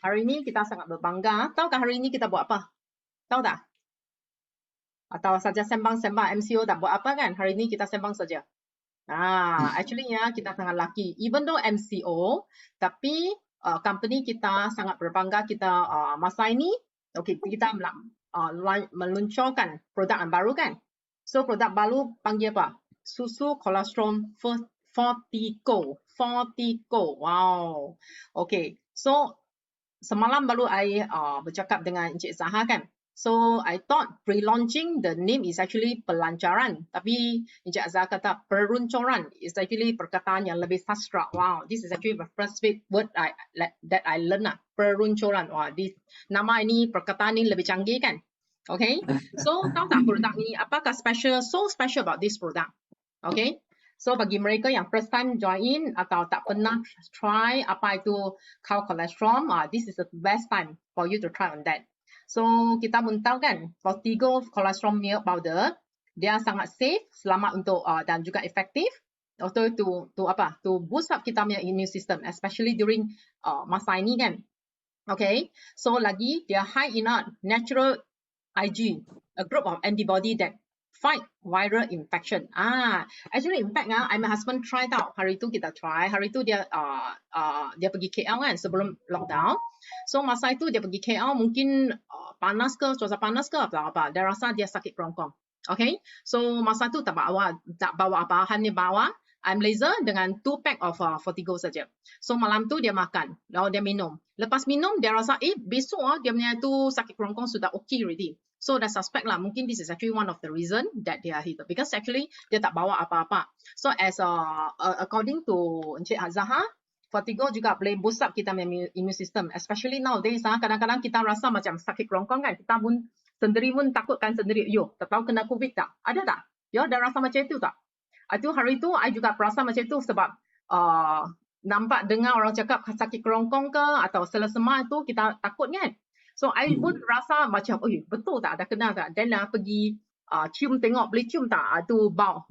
Hari ini kita sangat berbangga. Tahukah hari ini kita buat apa? Tahu tak? Atau saja sembang-sembang MCO tak buat apa kan? Hari ini kita sembang saja. Actually kita sangat lucky. Even though MCO, tapi company kita sangat berbangga kita masa ini, kita meluncurkan produk yang baru kan. So produk baru panggil apa? Susu Colostrum Fortico. Wow. So semalam baru I bercakap dengan Encik Zaha kan. So I thought pre-launching the name is actually pelancaran, tapi Encik Zaha kata peruncuran is actually perkataan yang lebih sastra. Wow, this is actually the first word that I learn lah. Peruncuran. Wah, nama ini perkataan ini lebih canggih kan. Okay, so tahu tak produk ini apakah so special about this product? Okay. So bagi mereka yang first time join atau tak pernah try apa itu cow colostrum, this is the best time for you to try on that. So kita pun tahu kan, Fortigo colostrum milk powder, dia sangat safe, selamat untuk dan juga efektif untuk to boost up kita punya immune system, especially during masa ini kan. Okay, so lagi dia high in natural IG, a group of antibody that fight viral infection. Actually in fact my husband try tau. Hari itu kita try. Hari itu dia pergi KL kan sebelum lockdown. So masa itu dia pergi KL mungkin panas ke, cuaca panas ke apa. Dia rasa dia sakit kerongkong. Okay. So masa itu tak bawa apa, hanya bawa Malaysia dengan 2 pack of Fortigo saja. So malam tu dia makan, lalu dia minum. Lepas minum dia rasa besok dia punya tu sakit kerongkong sudah okay already. So dah suspect lah, mungkin this is actually one of the reason that they are here, because actually dia tak bawa apa-apa. So as according to Encik Zaha, Fortigo juga boleh boost up kita punya immune system, especially nowadays. Kadang-kadang kita rasa macam sakit kerongkong kan, kita pun sendiri pun takutkan sendiri, tak tahu kena COVID tak? Ada tak? Dah rasa macam itu tak? Itu hari itu I juga perasa macam itu sebab nampak dengar orang cakap sakit kerongkong ke atau selesema itu kita takut kan. So I pun rasa macam betul tak ada kena tak, dan pergi cium tengok, boleh cium tak tu bau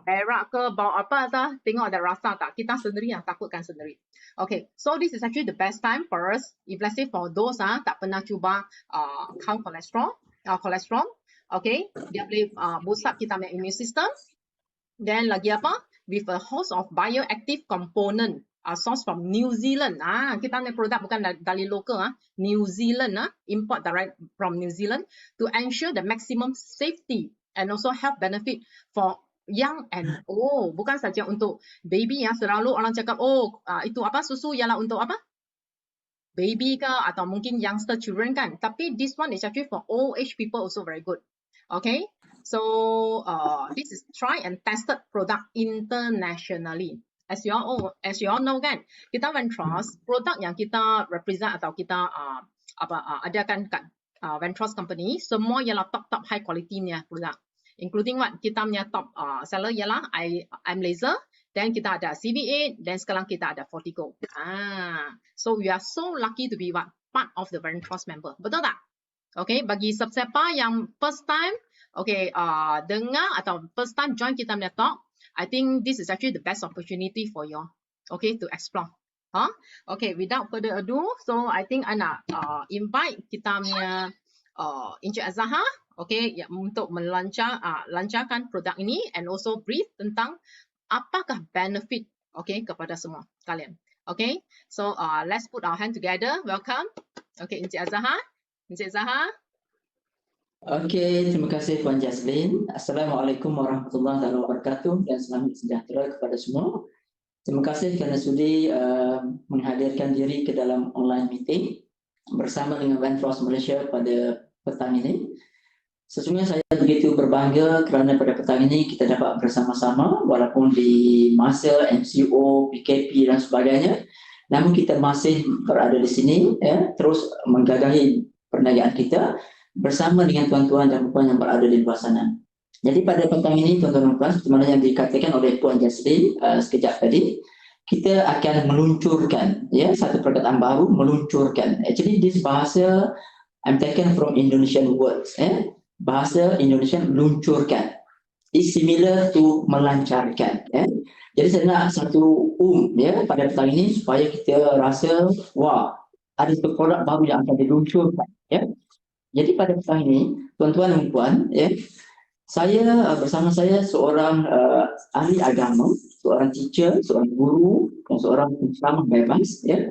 berak ke bau apa tak, tengok ada rasa tak, kita sendiri takutkan sendiri. Okay, so this is actually the best time for us if let's say for those tak pernah cuba cow colostrum. Okay, dia boleh boost up kita punya immune system. Dan lagi apa? With a host of bioactive component sourced from New Zealand. Kita ni produk bukan dari lokal, New Zealand, import direct from New Zealand to ensure the maximum safety and also health benefit for young and bukan saja untuk baby selalu orang cakap itu apa susu ialah untuk apa? Baby ke atau mungkin youngster children kan. Tapi this one is actually for old age people also very good. Okay. So this is try and tested product internationally. As you all know kan, kita Ventros produk yang kita represent atau kita adakan kat Ventros company, semua ialah top high quality nya produk. Including what kita punya top seller ialah I'm Laser, dan kita ada CV8, dan sekarang kita ada Fortigo. So we are so lucky to be part of the Ventros member. Betul tak? Okay, bagi siapa yang first time dengar atau first time join kita punya talk, I think this is actually the best opportunity for you, to explore. Okay, without further ado, so I think I nak invite kita punya Encik Zaha, untuk lancarkan produk ini and also brief tentang apakah benefit kepada semua kalian. Okay, so let's put our hand together. Welcome. Okay, Encik Zaha. Okey, terima kasih Puan Jazlin. Assalamualaikum warahmatullahi wabarakatuh dan selamat sejahtera kepada semua. Terima kasih kerana sudi menghadirkan diri ke dalam online meeting bersama dengan Ventros Malaysia pada petang ini. Sesungguhnya saya begitu berbangga kerana pada petang ini kita dapat bersama-sama walaupun di masa MCO, PKP dan sebagainya. Namun kita masih berada di sini terus menggagahi perniagaan kita bersama dengan tuan-tuan dan puan yang berada di luar sana. Jadi pada petang ini tuan-tuan dan puan, seperti yang dikatakan oleh Puan Jazlin sekejap tadi, kita akan meluncurkan satu perkataan baru, meluncurkan. Actually this bahasa I'm taken from Indonesian words. Bahasa Indonesia meluncurkan. It's similar to melancarkan. Jadi saya nak satu pada petang ini supaya kita rasa wah, ada satu produk baru yang akan diluncurkan. Ya. Jadi pada petang ini, tuan-tuan dan puan, ya, saya bersama saya seorang ahli agama, seorang teacher, seorang guru, dan seorang penceramah bebas. Ya.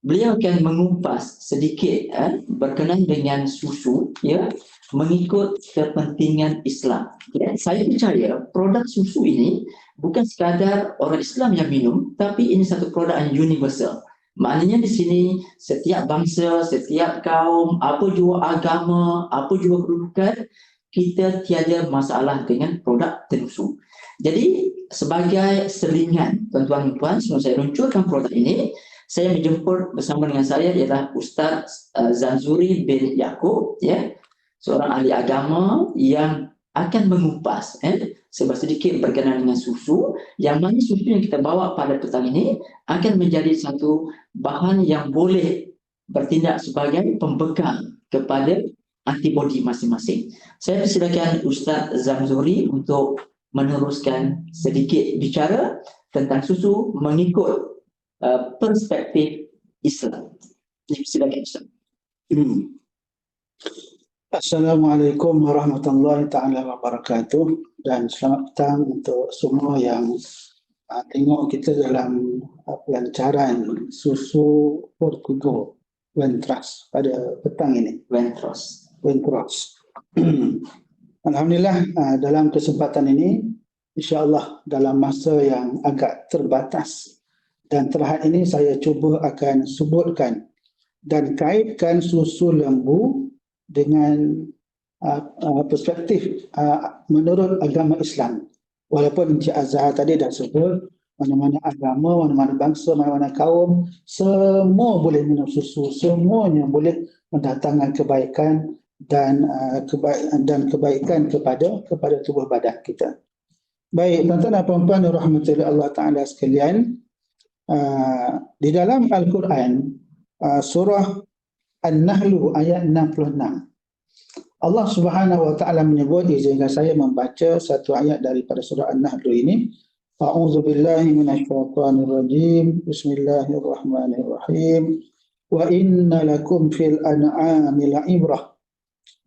Beliau akan mengupas sedikit berkenaan dengan susu, ya, mengikut kepentingan Islam. Ya. Saya percaya produk susu ini bukan sekadar orang Islam yang minum, tapi ini satu produk yang universal. Maknanya di sini setiap bangsa, setiap kaum, apa jua agama, apa jua kedudukan, kita tiada masalah dengan produk susu. Jadi sebagai selingan, tuan-tuan dan puan, sebelum saya luncurkan produk ini, saya menjemput bersama dengan saya ialah Ustaz Zamzuri bin Yaakob, ya, seorang ahli agama yang akan mengupas sedikit berkenaan dengan susu, yang mana susu yang kita bawa pada petang ini akan menjadi satu bahan yang boleh bertindak sebagai pembekal kepada antibodi masing-masing. Saya persilakan Ustaz Zamzuri untuk meneruskan sedikit bicara tentang susu mengikut perspektif Islam. Silakan Ustaz. Assalamualaikum warahmatullahi taala wabarakatuh, dan selamat petang untuk semua yang tengok kita dalam pelancaran susu Portugal Wentras pada petang ini. Wentros. Alhamdulillah, dalam kesempatan ini insya-Allah dalam masa yang agak terbatas dan terakhir ini saya cuba akan sebutkan dan kaitkan susu lembu dengan perspektif menurut agama Islam. Walaupun Encik Azhar tadi dah sebut mana-mana agama, mana-mana bangsa, mana-mana kaum, semua boleh minum susu, semuanya boleh mendatangkan kebaikan dan kebaikan kepada tubuh badan kita. Baik, tuan-tuan dan puan-puan rahmatullahi Allah Taala sekalian, di dalam Al-Quran surah An-Nahlu ayat 66. Allah Subhanahu wa taala menyebut, izinkan saya membaca satu ayat daripada surah An-Nahlu ini. A'udzu billahi minasyaitonir rajim. Bismillahirrahmanirrahim. Wa inna lakum fil an'ami la'ibrah.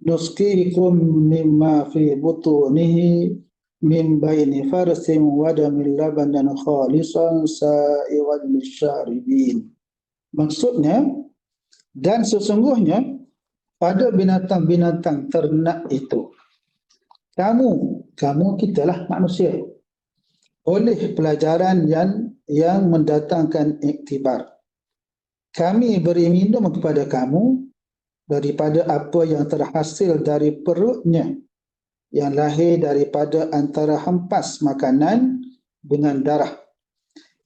Nusqikum mimma fi butunihi min baini farsin wa damin labanan khalisan sa'igan lisyaribin. Maksudnya, dan sesungguhnya pada binatang-binatang ternak itu, kamu kitalah manusia, oleh pelajaran yang mendatangkan iktibar. Kami beri minum kepada kamu daripada apa yang terhasil dari perutnya, yang lahir daripada antara hempas makanan dengan darah,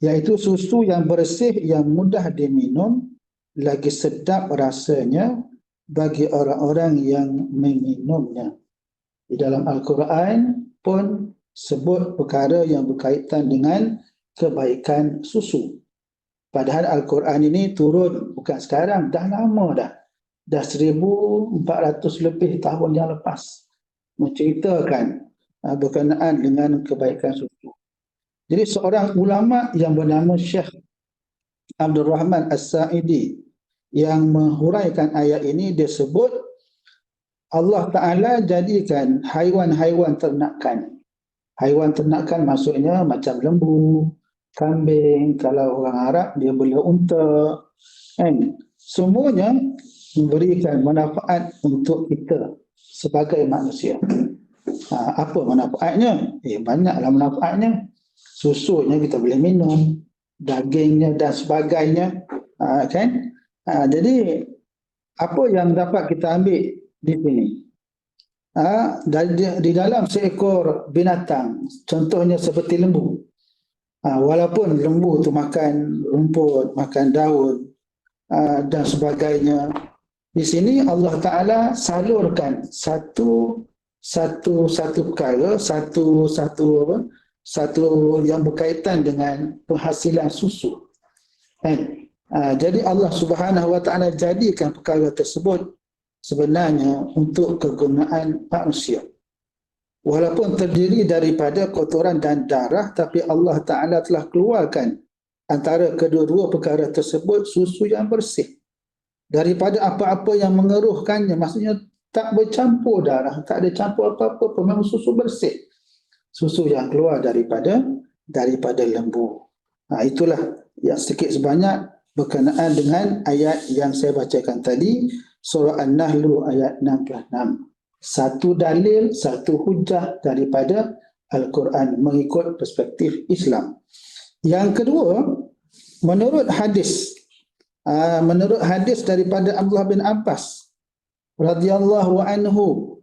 iaitu susu yang bersih yang mudah diminum, lagi sedap rasanya bagi orang-orang yang meminumnya. Di dalam Al-Quran pun sebut perkara yang berkaitan dengan kebaikan susu. Padahal Al-Quran ini turun bukan sekarang, dah lama dah. Dah 1400 lebih tahun yang lepas menceritakan berkenaan dengan kebaikan susu. Jadi seorang ulama yang bernama Syekh Abdul Rahman As-Sa'idi yang menghuraikan ayat ini, dia sebut Allah Ta'ala jadikan haiwan-haiwan ternakan. Haiwan ternakan maksudnya macam lembu, kambing, kalau orang Arab dia bela unta, kan? Semuanya memberikan manfaat untuk kita sebagai manusia. Apa manfaatnya? Banyaklah manfaatnya. Susunya kita boleh minum, dagingnya dan sebagainya, kan? Jadi apa yang dapat kita ambil di sini? Di dalam seekor binatang, contohnya seperti lembu. Walaupun lembu tu makan rumput, makan daun dan sebagainya, di sini Allah Taala salurkan satu perkara, satu yang berkaitan dengan penghasilan susu. Jadi Allah Subhanahu wa taala jadikan perkara tersebut sebenarnya untuk kegunaan manusia. Walaupun terdiri daripada kotoran dan darah, tapi Allah Taala telah keluarkan antara kedua-dua perkara tersebut susu yang bersih. daripada apa-apa yang mengeruhkannya, maksudnya tak bercampur darah, tak ada campur apa-apa pun, memang susu bersih, susu yang keluar daripada lembu. Itulah yang sedikit sebanyak berkenaan dengan ayat yang saya bacakan tadi, surah An-Nahl ayat 66. Satu dalil, satu hujah daripada Al-Quran mengikut perspektif Islam. Yang kedua, menurut hadis daripada Abdullah bin Abbas radhiyallahu anhu,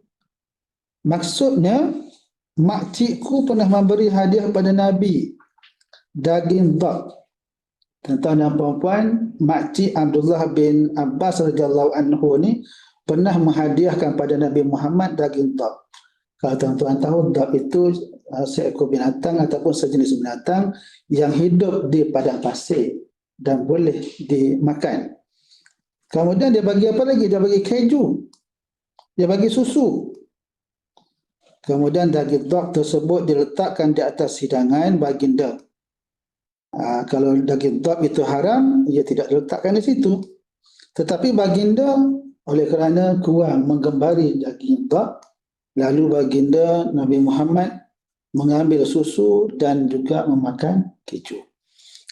maksudnya makcikku pernah memberi hadiah kepada Nabi daging dhab. Tuan-tuan dan puan-puan, makcik Abdullah bin Abbas radhiyallahu anhu ni pernah menghadiahkan pada Nabi Muhammad daging dhab. Kalau tuan-tuan tahu, dhab itu seekor binatang ataupun sejenis binatang yang hidup di padang pasir dan boleh dimakan. Kemudian dia bagi apa lagi? Dia bagi keju, dia bagi susu. Kemudian daging dhab tersebut diletakkan di atas hidangan baginda. Kalau daging dhab itu haram, ia tidak diletakkan di situ. Tetapi baginda oleh kerana kurang menggembari daging dhab, lalu baginda Nabi Muhammad mengambil susu dan juga memakan keju.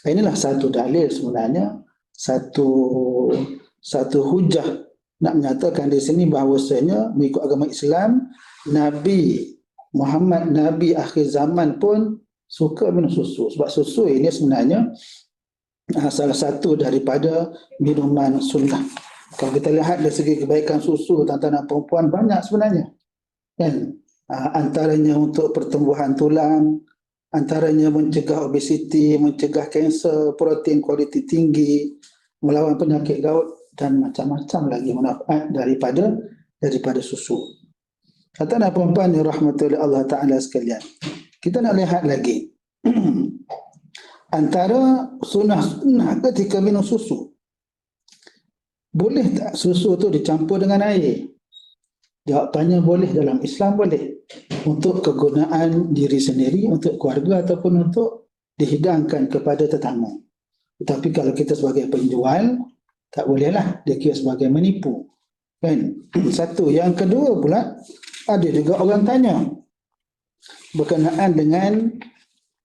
Inilah satu dalil sebenarnya, satu hujah nak menyatakan di sini bahawasanya mengikut agama Islam, Nabi Muhammad, Nabi akhir zaman pun suka minum susu. Sebab susu ini sebenarnya salah satu daripada minuman sunnah. Kalau kita lihat dari segi kebaikan susu, tuan-tuan dan perempuan, banyak sebenarnya. Kan? Antaranya untuk pertumbuhan tulang, antaranya mencegah obesiti, mencegah kanser, protein kualiti tinggi, melawan penyakit gout dan macam-macam lagi manfaat daripada susu. Tuan-tuan dan perempuan yang rahmati Allah Ta'ala sekalian, kita nak lihat lagi antara sunnah-sunnah ketika minum susu. Boleh tak susu tu dicampur dengan air? Jawapannya boleh. Dalam Islam boleh, untuk kegunaan diri sendiri, untuk keluarga ataupun untuk dihidangkan kepada tetamu. Tetapi kalau kita sebagai penjual, tak bolehlah, dia kira sebagai menipu, kan? Satu. Yang kedua pula, ada juga orang tanya berkenaan dengan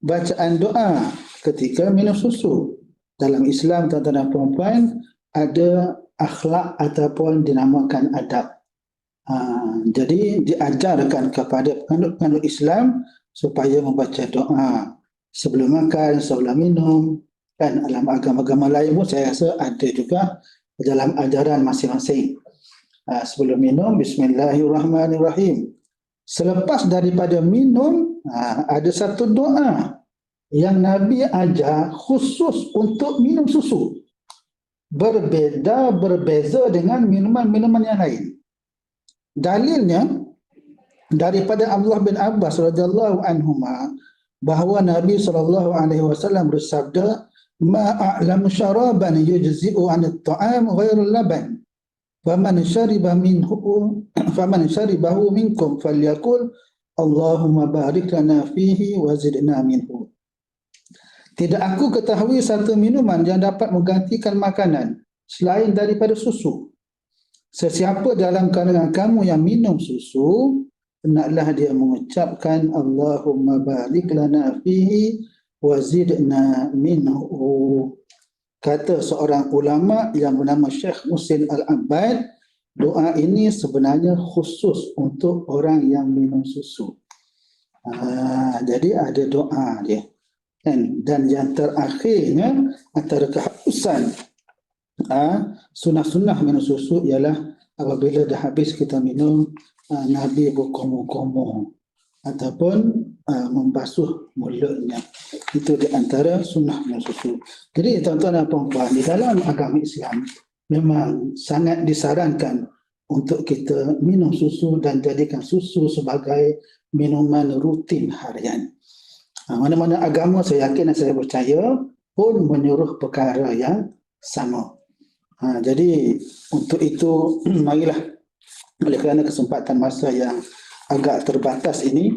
bacaan doa ketika minum susu. Dalam Islam, tuan-tuan dan puan-puan, ada akhlak ataupun dinamakan adab. Jadi diajarkan kepada penganut Islam supaya membaca doa sebelum makan, sebelum minum. Kan dalam agama-agama lain pun saya rasa ada juga dalam ajaran masing-masing. Sebelum minum, Bismillahirrahmanirrahim. Selepas daripada minum, ada satu doa yang Nabi ajar khusus untuk minum susu. Berbeza dengan minuman-minuman yang lain. Dalilnya daripada Abdullah bin Abbas radhiyallahu anhuma bahawa Nabi SAW bersabda, "Ma a'lamu syaraban yujzi'u 'an at-ta'am ghairul laban. Faman syaribahu minkum falyaqul Allahumma barik lana fihi wa zidna minhu." Tidak aku ketahui satu minuman yang dapat menggantikan makanan selain daripada susu. Sesiapa dalam kalangan kamu yang minum susu, hendaklah dia mengucapkan Allahumma barik lana fihi wa zidna minhu. Kata seorang ulama yang bernama Syekh Muhsin Al-Abbad, doa ini sebenarnya khusus untuk orang yang minum susu. Jadi ada doa dia. Dan yang terakhirnya antara keharusan sunnah-sunnah minum susu ialah apabila dah habis kita minum, Nabi berkomoh-komoh ataupun membasuh mulutnya. Itu di antara sunnah minum susu. Jadi tuan-tuan dan puan-puan, di dalam agama Islam memang sangat disarankan untuk kita minum susu dan jadikan susu sebagai minuman rutin harian. Mana-mana agama saya yakin dan saya percaya pun menyuruh perkara yang sama. Jadi untuk itu marilah, oleh kerana kesempatan masa yang agak terbatas ini,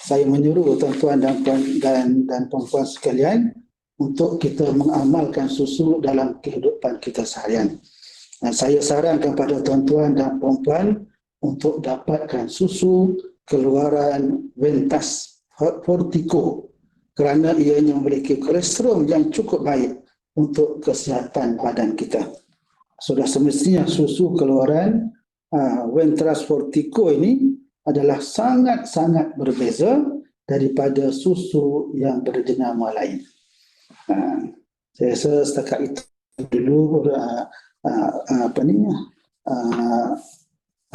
saya menyuruh tuan-tuan dan puan-puan sekalian untuk kita mengamalkan susu dalam kehidupan kita seharian. Saya sarankan pada tuan-tuan dan puan-puan untuk dapatkan susu keluaran Ventas Fortico kerana ianya memiliki kolesterol yang cukup baik untuk kesihatan badan kita. Sudah semestinya susu keluaran Ventas Fortico ini adalah sangat-sangat berbeza daripada susu yang berjenama lain. Saya rasa setakat itu dulu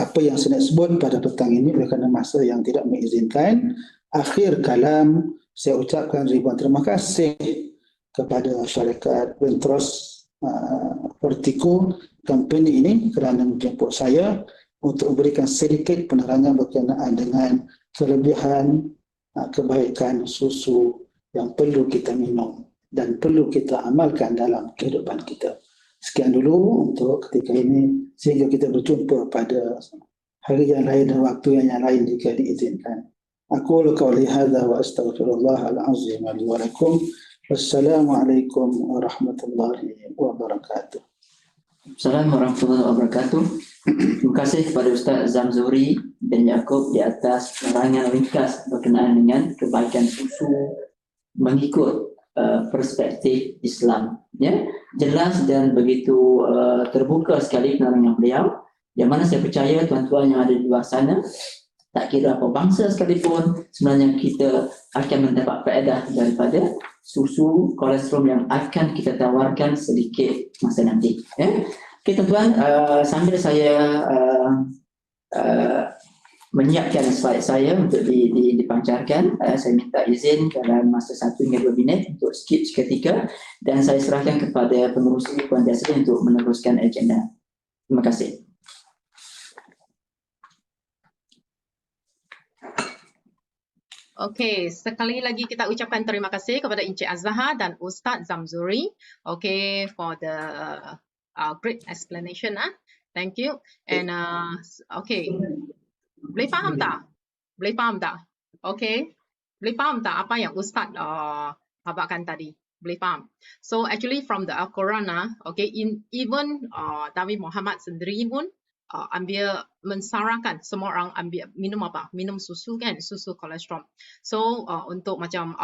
apa yang saya nak sebut pada petang ini oleh kerana masa yang tidak mengizinkan. Akhir kalam, saya ucapkan ribuan terima kasih kepada syarikat Ventas Fortico company ini kerana menjemput saya untuk memberikan sedikit penerangan berkenaan dengan kelebihan kebaikan susu yang perlu kita minum dan perlu kita amalkan dalam kehidupan kita. Sekian dulu untuk ketika ini, sehingga kita berjumpa pada hari yang lain dan waktu yang lain jika diizinkan. Aku qauli hadza wa astaghfirullah al-azim li wa lakum. Wassalamualaikum warahmatullahi wabarakatuh. Assalamualaikum warahmatullahi wabarakatuh. Terima kasih kepada Ustaz Zamzuri bin Yaakob di atas penerangan ringkas berkenaan dengan kebaikan susu mengikut perspektif Islam, ya, jelas dan begitu terbuka sekali penerangan beliau, yang mana saya percaya tuan-tuan yang ada di luar sana, tak kira apa bangsa sekalipun, sebenarnya kita akan mendapat faedah daripada susu kolesterol yang akan kita tawarkan sedikit masa nanti, ya. Okey tuan-tuan, sambil saya menyiapkan slide saya untuk dipancarkan, saya minta izin dalam masa 1 hingga 2 minit untuk skip seketika dan saya serahkan kepada penerusi Puan Jasmine untuk meneruskan agenda. Terima kasih. Okey, sekali lagi kita ucapkan terima kasih kepada Encik Azhar dan Ustaz Zamzuri, okay, for the great explanation. Thank you. And okay. Boleh faham tak? Boleh faham tak? Okay. Boleh faham tak apa yang Ustaz paparkan tadi? Boleh faham? So actually from the Al-Quran, okay, even Nabi Muhammad sendiri pun ambil mensarankan semua orang ambil minum apa? Minum susu kan, susu kolesterol. So untuk macam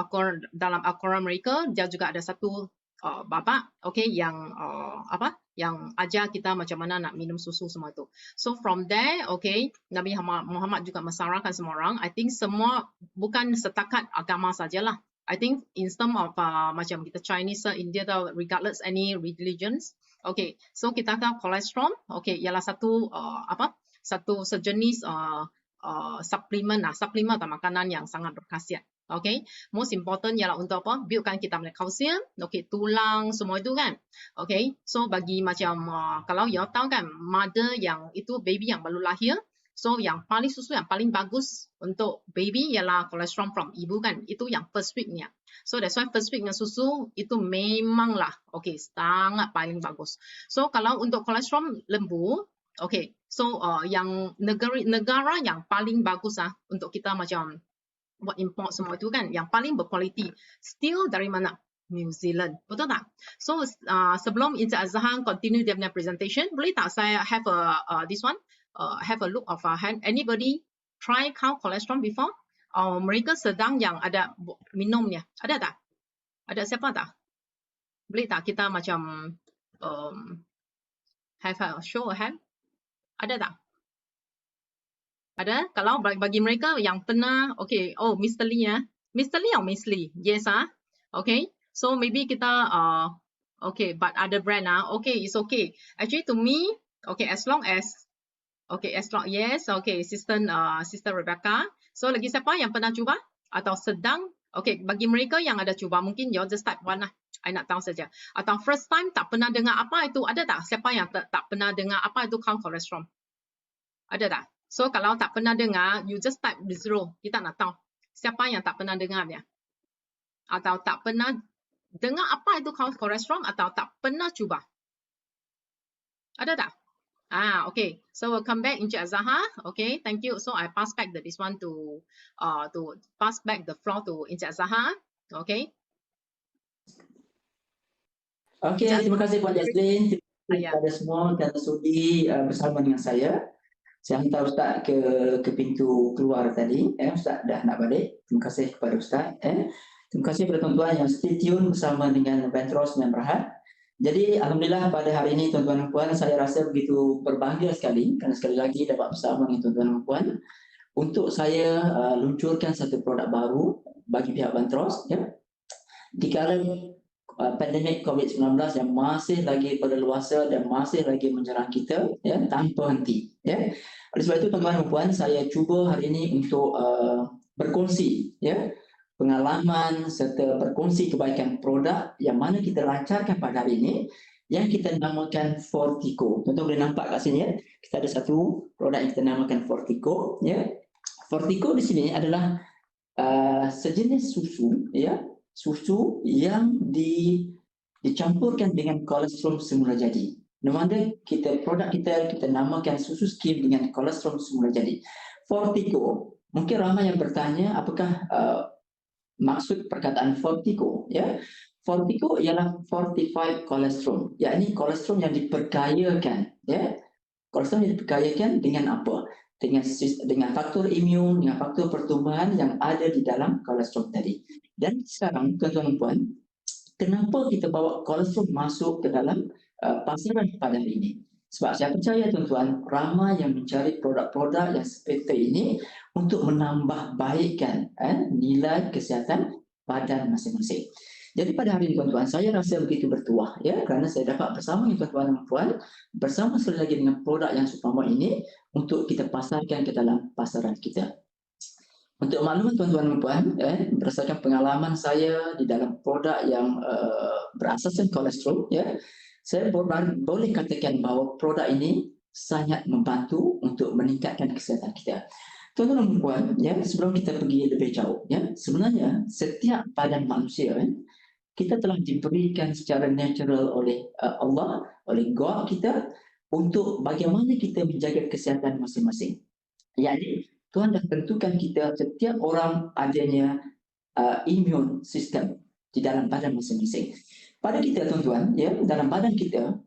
dalam Al-Quran mereka, dia juga ada satu bapa, okay, yang apa? Yang ajar kita macam mana nak minum susu semua itu. So from there, okay, Nabi Muhammad juga mensarankan semua orang. I think semua bukan setakat agama sajalah. I think in terms of macam kita Chinese, India, regardless any religions. Okay, so kita tahu kolesterol, okay, ialah satu apa? Satu sejenis suplemen atau makanan yang sangat berkhasiat. Okay, most important ialah untuk apa? Buildkan kita punya kalsium, okay, tulang semua itu kan. Okay, so bagi macam kalau you tahu kan, mother yang itu baby yang baru lahir, so yang paling susu yang paling bagus untuk baby ialah kolesterol from ibu kan, itu yang first week-nya. So that's why first week-nya susu itu memanglah okay, sangat paling bagus. So kalau untuk kolesterol lembu, okay, so yang negara yang paling bagus untuk kita macam buat import semua itu kan, yang paling berkualiti still dari mana? New Zealand, betul tak? So sebelum Encik Azhar continue dia punya presentation, boleh tak saya have this one have a look of hand. Anybody try count cholesterol before? Mereka sedang yang ada minumnya, ada tak? Ada siapa tak? Boleh tak kita macam have a show a hand? Ada tak? Ada? Kalau bagi mereka yang pernah, okay, oh Mr. Lee Mr. Lee or Miss Lee? Yes okay. So maybe kita okay, but other brand okay, it's okay. Actually to me, okay, as long yes, okay, Sister Rebecca. So lagi siapa yang pernah cuba atau sedang? Okay, bagi mereka yang ada cuba, mungkin you just type one I nak tahu saja. Atau first time tak pernah dengar apa itu, ada tak? Siapa yang tak pernah dengar apa itu count cholesterol? Ada tak? So kalau tak pernah dengar, you just type 0. Kita nak tahu siapa yang tak pernah dengar ya, atau tak pernah dengar apa itu count cholesterol atau tak pernah cuba. Ada tak? Okay. So we'll come back Encik Azhar. Okay, thank you. So I pass back this one to pass back the floor to Encik Azhar. Okay. Okay, terima kasih Puan Jasmine. Ayah. kepada semua kerana sudi bersama dengan saya. Saya hantar Ustaz ke pintu keluar tadi. Ustaz dah nak balik. Terima kasih kepada Ustaz. Terima kasih kepada tuan-tuan yang stay tune bersama dengan Bentros dan Berhad. Jadi Alhamdulillah pada hari ini tuan-tuan dan puan, saya rasa begitu berbahagia sekali kerana sekali lagi dapat bersama dengan tuan-tuan dan puan untuk saya luncurkan satu produk baru bagi pihak Bentros. Di kala pandemik COVID-19 yang masih lagi berleluasa dan masih lagi menyerang kita tanpa henti. Oleh sebab itu tuan-tuan dan puan, saya cuba hari ini untuk berkongsi pengalaman serta berkongsi kebaikan produk yang mana kita lancarkan pada hari ini yang kita namakan Fortico. Tuan-tuan boleh nampak kat sini kita ada satu produk yang kita namakan Fortico. Fortico di sini adalah sejenis susu susu yang dicampurkan dengan kolesterol semula jadi. Namanya produk kita namakan susu skim dengan kolesterol semula jadi. Fortico. Mungkin ramai yang bertanya apakah maksud perkataan Fortico. Fortico ialah fortified kolesterol. Yakni kolesterol yang diperkayakan. Kolesterol yang diperkayakan dengan apa? Dengan faktor imun, dengan faktor pertumbuhan yang ada di dalam kolesterol tadi. Dan sekarang tuan-tuan dan puan, kenapa kita bawa kolesterol masuk ke dalam pasaran pada hari ini? Sebab saya percaya tuan-tuan, ramai yang mencari produk-produk yang seperti ini untuk menambah baikkan nilai kesihatan badan masing-masing. Jadi pada hari ini tuan-tuan, saya rasa begitu bertuah kerana saya dapat bersama dengan tuan-tuan dan puan bersama sekali lagi dengan produk yang seumpama ini untuk kita pasarkan ke dalam pasaran kita. Untuk maklumat tuan-tuan dan puan, berdasarkan pengalaman saya di dalam produk yang berasaskan kolesterol, saya boleh katakan bahawa produk ini sangat membantu untuk meningkatkan kesihatan kita. Tuan-tuan dan puan, sebelum kita pergi lebih jauh, sebenarnya setiap badan manusia kita telah diberikan secara natural oleh Allah, oleh God kita untuk bagaimana kita menjaga kesihatan masing-masing. Jadi Tuhan dah tentukan kita setiap orang adanya immune system di dalam badan masing-masing. Pada kita tuan-tuan, dalam badan kita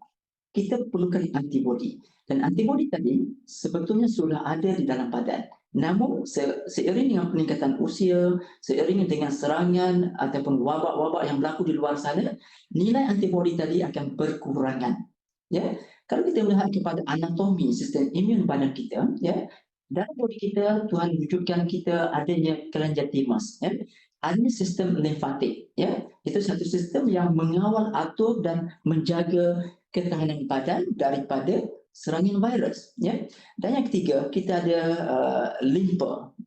perlukan antibodi. Dan antibodi tadi sebetulnya sudah ada di dalam badan. Namun seiring dengan peningkatan usia, seiring dengan serangan ataupun wabak-wabak yang berlaku di luar sana, nilai antibodi tadi akan berkurangan. Kalau kita melihat kepada anatomi sistem imun badan kita, dalam bodi kita Tuhan wujudkan kita adanya kelenjar timus, adanya sistem limfatik, itu satu sistem yang mengawal, atur dan menjaga ketahanan badan daripada serangan virus. Dan yang ketiga, kita ada limpa.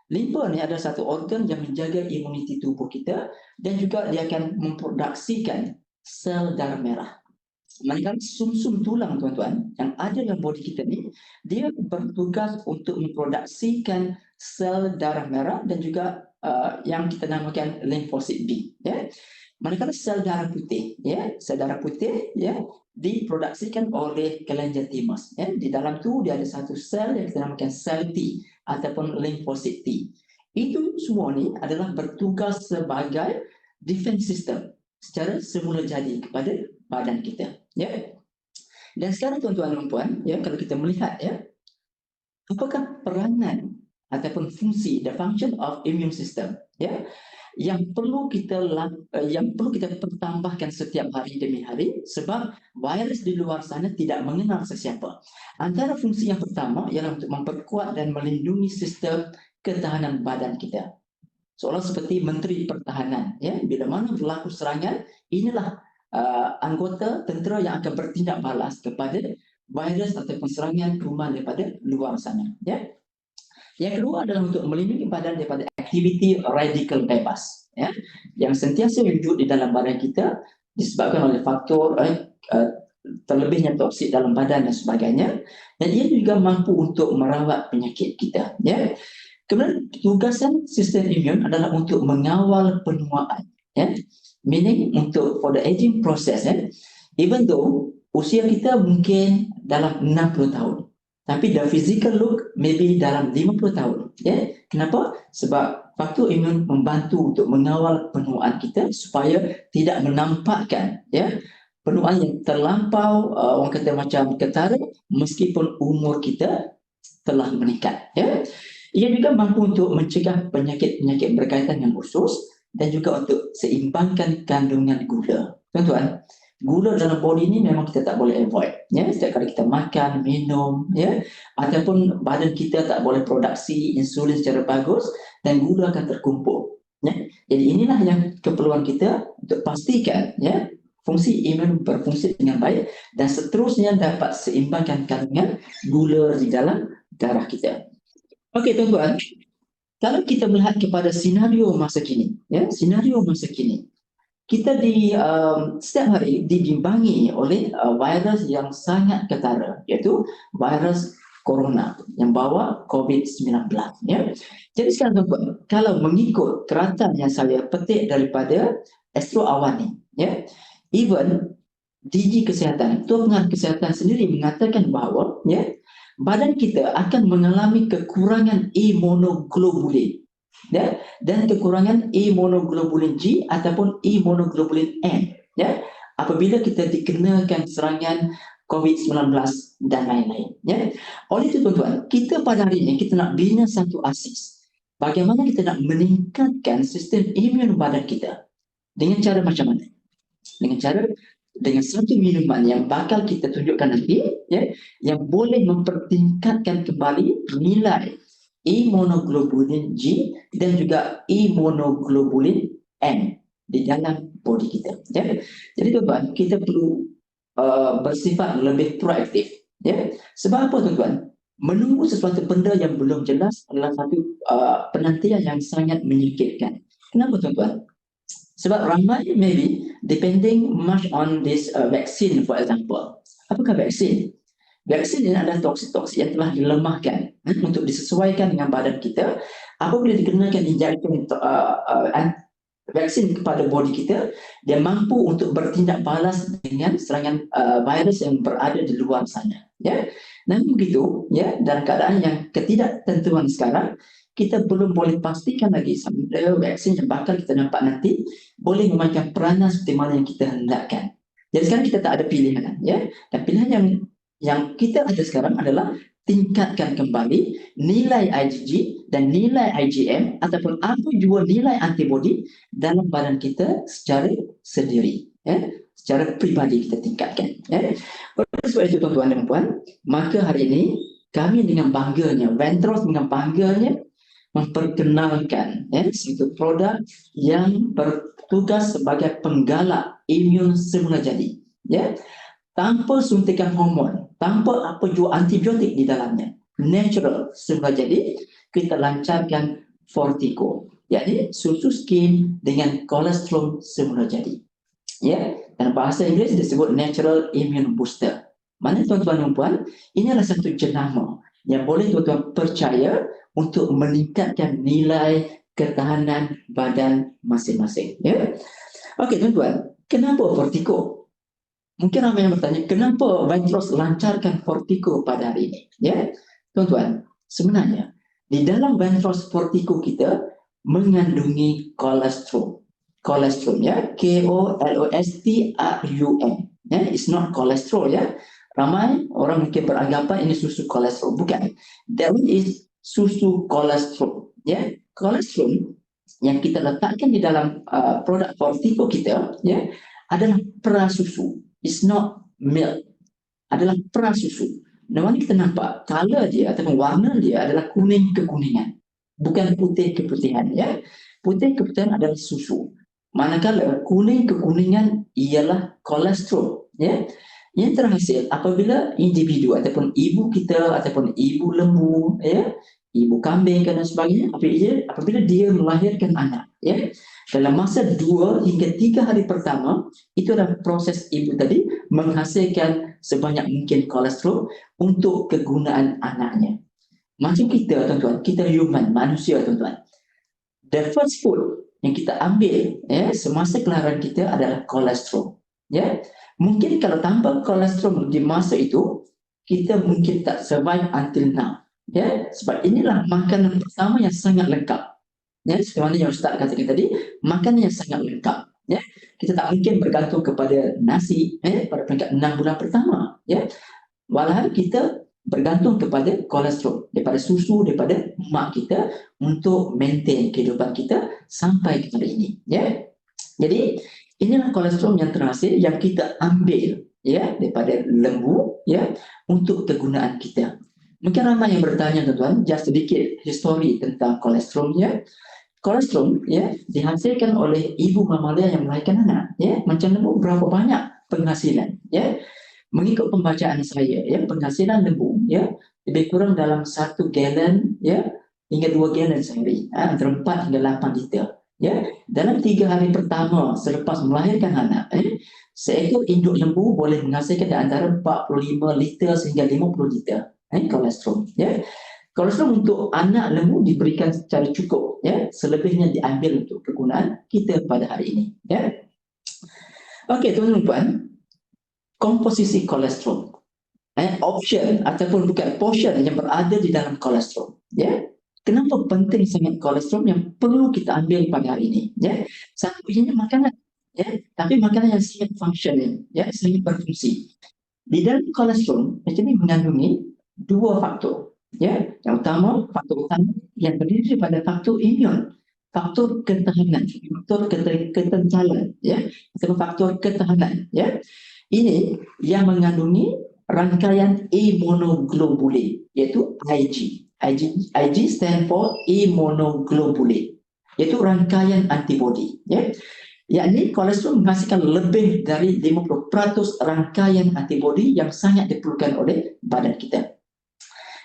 Limpa ni adalah satu organ yang menjaga imuniti tubuh kita dan juga dia akan memproduksikan sel darah merah. Manakala sumsum tulang tuan-tuan yang ada dalam bodi kita ni, dia bertugas untuk memproduksikan sel darah merah dan juga yang kita namakan limfosit B. Manakala sel darah putih, sel darah putih diproduksikan oleh kelenjar timus. Di dalam tu dia ada satu sel yang kita namakan sel T ataupun limfosit T. Itu semua ni adalah bertugas sebagai defense system secara semula jadi kepada badan kita. Dan sekarang tuan-tuan dan puan, kalau kita melihat apakah peranan ataupun fungsi, the function of immune system yang perlu kita pertambahkan setiap hari demi hari, sebab virus di luar sana tidak mengenal sesiapa. Antara fungsi yang pertama ialah untuk memperkuat dan melindungi sistem ketahanan badan kita. Seolah seperti Menteri Pertahanan, bila mana berlaku serangan, inilah anggota tentera yang akan bertindak balas kepada virus ataupun serangan kuman daripada luar sana. Yang kedua adalah untuk melindungi badan daripada aktiviti radikal bebas, yang sentiasa wujud di dalam badan kita disebabkan oleh faktor terlebihnya toksik dalam badan dan sebagainya, dan ia juga mampu untuk merawat penyakit kita. Kemudian tugasan sistem imun adalah untuk mengawal penuaan, meaning untuk for the aging process, even though usia kita mungkin dalam 60 tahun, tapi the physical look maybe dalam 50 tahun. Kenapa? Sebab faktor imun membantu untuk mengawal penuaan kita supaya tidak menampakkan penuaan yang terlampau, orang kata macam ketara, meskipun umur kita telah meningkat. Ya. Ia juga mampu untuk mencegah penyakit-penyakit berkaitan dengan usus dan juga untuk seimbangkan kandungan gula. Tuan-tuan, gula dalam body ini memang kita tak boleh avoid. Ya, setiap kali kita makan, minum, ya, ataupun badan kita tak boleh produksi insulin secara bagus dan gula akan terkumpul. Ya. Jadi inilah yang keperluan kita untuk pastikan, ya, fungsi imun berfungsi dengan baik dan seterusnya dapat seimbangkan kandungan gula di dalam darah kita. Okey tuan-tuan, kalau kita melihat kepada senario masa kini, ya, senario masa kini, kita setiap hari dibimbangi oleh virus yang sangat ketara, iaitu virus corona yang bawa COVID-19. Ya. Jadi sekarang tuan-tuan, kalau mengikut keratan yang saya petik daripada Astro Awani, ya, even DG Kesihatan, Ketua Pengarah Kesihatan sendiri mengatakan bahawa, ya, badan kita akan mengalami kekurangan imunoglobulin, ya, dan kekurangan imunoglobulin G ataupun imunoglobulin N, ya, apabila kita dikenakan serangan COVID-19 dan lain-lain. Ya. Oleh itu tuan-tuan, kita pada hari ini kita nak bina satu asis. Bagaimana kita nak meningkatkan sistem imun badan kita? Dengan cara macam mana? Dengan satu minuman yang bakal kita tunjukkan nanti, ya, yang boleh mempertingkatkan kembali nilai imunoglobulin G dan juga imunoglobulin N di dalam body kita. Ya. Jadi tuan-tuan, kita perlu bersifat lebih proaktif. Ya. Sebab apa tuan-tuan? Menunggu sesuatu benda yang belum jelas adalah satu penantian yang sangat menyakitkan. Kenapa tuan-tuan? Sebab ramai maybe depending much on this vaccine, for example. Apakah vaksin? Vaksin ini adalah toksik-toksik yang telah dilemahkan untuk disesuaikan dengan badan kita. Apabila dikenakan injection vaksin kepada body kita, dia mampu untuk bertindak balas dengan serangan virus yang berada di luar sana. Ya, namun begitu, ya, dalam keadaan yang ketidaktentuan sekarang, kita belum boleh pastikan lagi sama vaksin yang bakal kita nampak nanti boleh memainkan peranan seperti mana yang kita hendakkan. Jadi sekarang kita tak ada pilihan, ya. Dan pilihan yang kita ada sekarang adalah tingkatkan kembali nilai IgG dan nilai IgM ataupun apa jua nilai antibody dalam badan kita secara sendiri, ya. Secara pribadi kita tingkatkan, ya. Oleh sebab itu tuan-tuan dan puan, maka hari ini kami dengan bangganya, Ventros dengan bangganya memperkenalkan, ya, satu produk yang bertugas sebagai penggalak imun semula jadi, ya, tanpa suntikan hormon, tanpa apa jua antibiotik di dalamnya, natural semula jadi. Kita lancarkan Fortico, yakni susu skim dengan kolesterol semula jadi, ya, dan bahasa Inggeris disebut natural immune booster. Mana tuan-tuan dan puan, ini adalah satu jenama yang boleh tuan-tuan percaya untuk meningkatkan nilai ketahanan badan masing-masing. Ya. Okey tuan-tuan, kenapa Fortico? Mungkin ramai yang bertanya, kenapa Ventros lancarkan Fortico pada hari ini? Ya, tuan-tuan, sebenarnya di dalam Ventros Fortico kita mengandungi kolesterol. Kolesterol, ya, KOLOSTRUM. Ya, it's not kolesterol, ya. Ramai orang mungkin beranggapan ini susu kolesterol. Bukan. That is susu kolesterol, ya. Kolesterol yang kita letakkan di dalam produk Fortico kita, ya, adalah prasusu. It's not milk. Adalah prasusu. Namanya kita nampak color dia atau warna dia adalah kuning kekuningan, bukan putih keputihan, ya. Putih keputihan adalah susu. Manakala kuning kekuningan ialah kolesterol, ya. Yang terhasil apabila individu ataupun ibu kita ataupun ibu lembu, ya, ibu kambing dan sebagainya, apabila dia melahirkan anak, ya, dalam masa 2 hingga 3 hari pertama, itu adalah proses ibu tadi menghasilkan sebanyak mungkin kolesterol untuk kegunaan anaknya. Macam kita tuan-tuan, kita human, manusia tuan-tuan. The first food yang kita ambil, ya, semasa kelahiran kita adalah kolesterol, ya. Mungkin kalau tanpa kolesterol di masa itu, kita mungkin tak survive until now, ya. Sebab inilah makanan pertama yang sangat lengkap, ya, seperti yang Ustaz katakan tadi, makanan yang sangat lengkap, ya. kita tak mungkin bergantung kepada nasi pada peringkat 6 bulan pertama, ya. Walaupun kita bergantung kepada kolesterol daripada susu, daripada mak kita untuk maintain kehidupan kita sampai kepada ini, ya. Jadi inilah kolesterol yang terhasil yang kita ambil, ya, daripada lembu, ya, untuk kegunaan kita. Mungkin ramai yang bertanya, tuan-tuan, just sedikit histori tentang kolesterolnya. Kolesterol, ya, dihasilkan oleh ibu mamalia yang melahirkan anak, ya. Macam lembu, berapa banyak penghasilan, ya. Mengikut pembacaan saya, ya, penghasilan lembu, ya, lebih kurang dalam 1 gallon, ya, hingga 2 gallon sehari, antara 4 hingga 8 liter, ya. Dalam 3 hari pertama selepas melahirkan anak, seekor induk lembu boleh menghasilkan antara 45 liter sehingga 50 liter kolesterol, ya. Kolesterol untuk anak lembu diberikan secara cukup, ya. Selebihnya diambil untuk kegunaan kita pada hari ini, ya. Okey, tuan-tuan, komposisi kolesterol, option ataupun bukan portion yang berada di dalam kolesterol, ya. Kenapa penting sangat kolesterol yang perlu kita ambil pada hari ini, ya. Satu, ini makanan, ya, tapi makanan yang sangat functional, ya, sangat berfungsi. Di dalam kolesterol ini mengandungi 2 faktor, ya. Yang utama, faktor utama yang terdiri pada faktor imun, faktor ketahanan, faktor ketentalan, ya, atau faktor ketahanan, ya. Ini yang mengandungi rangkaian immunoglobulin, iaitu IG. IG stand for immunoglobulin, iaitu rangkaian antibodi, ya. Yakni kolesterol menghasilkan lebih dari 50% rangkaian antibodi yang sangat diperlukan oleh badan kita.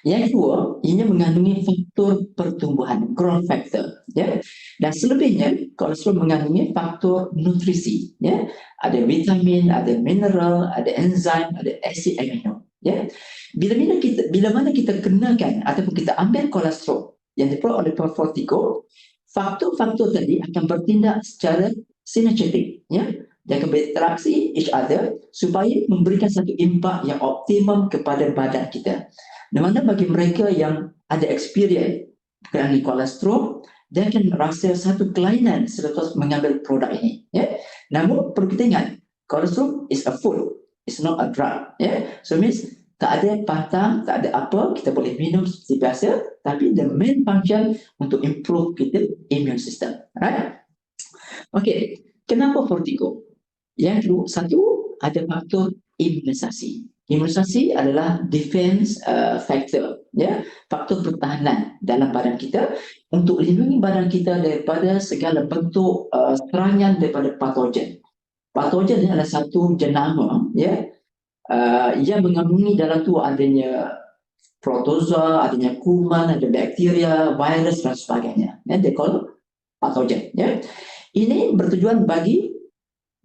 Yang kedua, ini mengandungi faktor pertumbuhan, growth factor, ya. Dan selebihnya kolesterol mengandungi faktor nutrisi, ya. Ada vitamin, ada mineral, ada enzim, ada asid amino, ya. Bila mana kita kenakan ataupun kita ambil kolesterol yang diperoleh oleh Fortigo, faktor-faktor tadi akan bertindak secara sinergetik, ya. Dia akan berinteraksi each other supaya memberikan satu impak yang optimum kepada badan kita. Di mana bagi mereka yang ada experience mengenai kolesterol, dia akan rasa satu kelainan selepas mengambil produk ini, ya. Namun perlu kita ingat, kolesterol is a food, it's not a drug, ya. So means tak ada pantang, tak ada apa, kita boleh minum seperti biasa, tapi the main function untuk improve kita immune system, right? Okey, kenapa Fortigo? Yang kedua, satu, ada faktor imunisasi. Imunisasi adalah defense factor, ya, faktor pertahanan dalam badan kita untuk melindungi badan kita daripada segala bentuk serangan daripada patogen. Patogen adalah satu jenama, ya, yang mengandungi dalam tu adanya protozoa, adanya kuman, ada bakteria, virus dan sebagainya. Ya, they call patogen, ya. Ini bertujuan bagi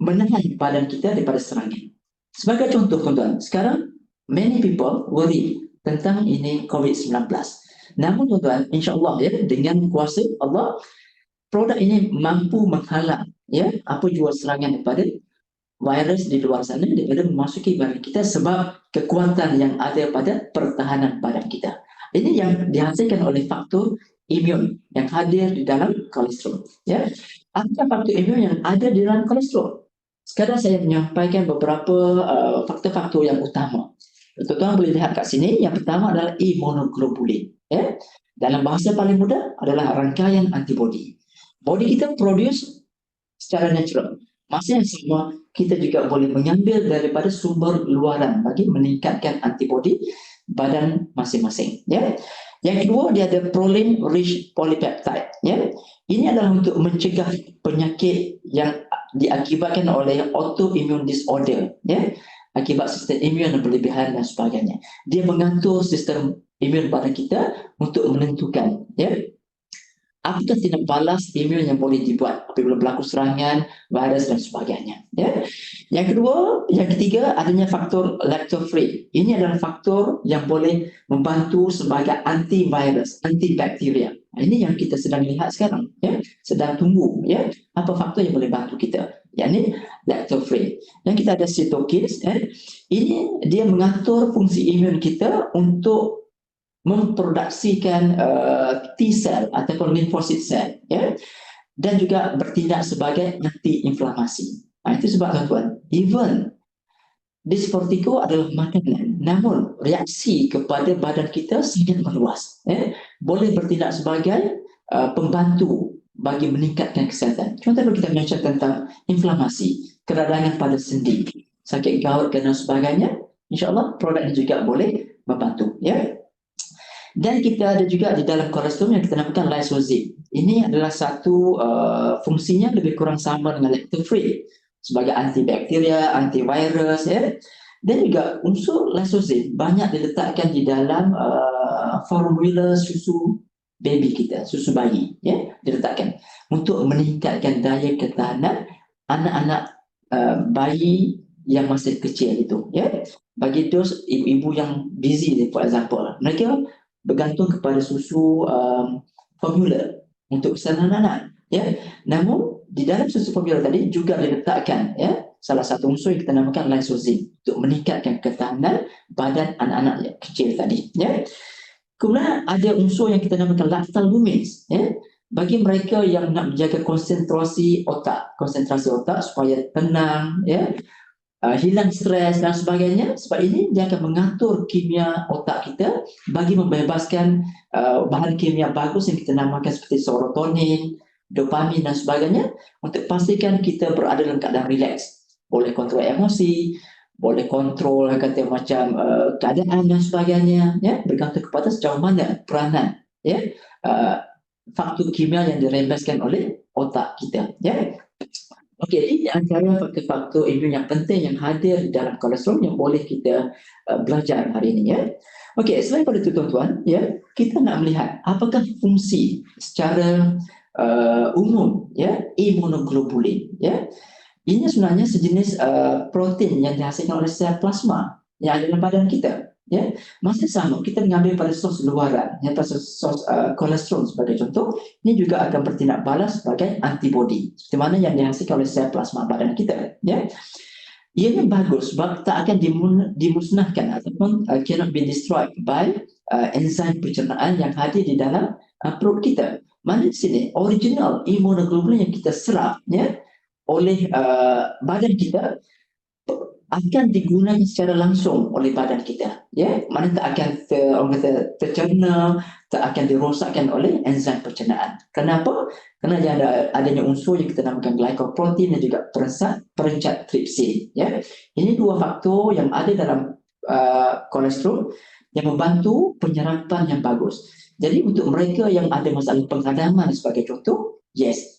menahan badan kita daripada serangan. Sebagai contoh, tuan-tuan, sekarang many people worry tentang ini COVID-19. Namun, tuan-tuan, insya-Allah, ya, dengan kuasa Allah, produk ini mampu menghalang, ya, apa jua serangan daripada virus di luar sana daripada memasuki badan kita sebab kekuatan yang ada pada pertahanan badan kita. Ini yang dihasilkan oleh faktor imun yang hadir di dalam kolesterol, ya. Apa faktor imun yang ada di dalam kolesterol? Sekarang saya menyampaikan beberapa faktor-faktor yang utama. Tuan-tuan boleh lihat kat sini. Yang pertama adalah immunoglobulin, ya. Dalam bahasa paling mudah adalah rangkaian antibodi. Body kita produce secara natural. Masa yang sama, kita juga boleh mengambil daripada sumber luaran bagi meningkatkan antibodi badan masing-masing, ya. Yang kedua, dia ada proline rich polypeptide, ya. Ini adalah untuk mencegah penyakit yang diakibatkan oleh autoimmune disorder, ya, akibat sistem imun yang berlebihan dan sebagainya. Dia mengatur sistem imun badan kita untuk menentukan, ya, apakah tindak balas imun yang boleh dibuat apabila berlaku serangan, virus dan sebagainya, ya. Yang ketiga adanya faktor lacto-free. Ini adalah faktor yang boleh membantu sebagai antivirus, antibakteria. Ini yang kita sedang lihat sekarang, ya, sedang tunggu, ya, apa faktor yang boleh bantu kita, yakni lacto-free. Yang kita ada cytokines, ya. Ini dia mengatur fungsi imun kita untuk memproduksikan T-cell ataupun lymphocyte cell, ya, dan juga bertindak sebagai anti-inflamasi. Itu sebab tuan-tuan, even Desportico adalah makanan, namun reaksi kepada badan kita sangat meluas. Boleh bertindak sebagai pembantu bagi meningkatkan kesihatan. Contoh kita bincang tentang inflamasi, keradangan pada sendi, sakit gout dan sebagainya, insya-Allah produk ini juga boleh membantu. Dan kita ada juga di dalam kolesterol yang kita namakan lysozyme. Ini adalah satu fungsinya lebih kurang sama dengan lactose-free sebagai antibakteria, antivirus, dan juga unsur lysozyme banyak diletakkan di dalam formula susu baby kita, susu bayi, diletakkan untuk meningkatkan daya ketahanan anak-anak bayi yang masih kecil itu. Bagi dos ibu-ibu yang busy, for example, mereka bergantung kepada susu formula untuk kesihatan anak. Namun di dalam susu formula tadi juga diletakkan salah satu unsur yang kita namakan lysozyme untuk meningkatkan ketahanan badan anak-anak yang kecil tadi. Kemudian ada unsur yang kita namakan lactalbumin. Bagi mereka yang nak menjaga konsentrasi otak supaya tenang, hilang stres dan sebagainya. Sebab ini dia akan mengatur kimia otak kita bagi membebaskan bahan kimia bagus yang kita namakan seperti serotonin, dopamin dan sebagainya, untuk pastikan kita berada dalam keadaan rileks. Boleh kontrol emosi, boleh kontrol kata macam keadaan dan sebagainya, bergantung kepada sejauh mana peranan faktor kimia yang dirembeskan oleh otak kita. Okey, ini antara faktor-faktor imun yang penting yang hadir dalam kolesterol yang boleh kita belajar hari ini. Okey, selain pada itu tuan-tuan, kita nak melihat apakah fungsi secara umum imunoglobulin. Ini sebenarnya sejenis protein yang dihasilkan oleh sel plasma yang ada dalam badan kita. Masih sama, kita mengambil pada sos luaran, pada sos kolesterol sebagai contoh, ini juga akan bertindak balas sebagai antibody, seperti mana yang dihasilkan oleh sel plasma badan kita. Ianya bagus sebab tak akan dimusnahkan ataupun cannot be destroyed by enzim pencernaan yang hadir di dalam perut kita. Mana di sini original imunoglobulin yang kita serap oleh badan kita akan digunakan secara langsung oleh badan kita. Mana tak akan tercerna, tak akan dirosakkan oleh enzim pencernaan. Kenapa? Kerana dia ada adanya unsur yang kita namakan glycoprotein dan juga perencat tripsin. Ini dua faktor yang ada dalam kolesterol yang membantu penyerapan yang bagus. Jadi untuk mereka yang ada masalah penghadaman sebagai contoh,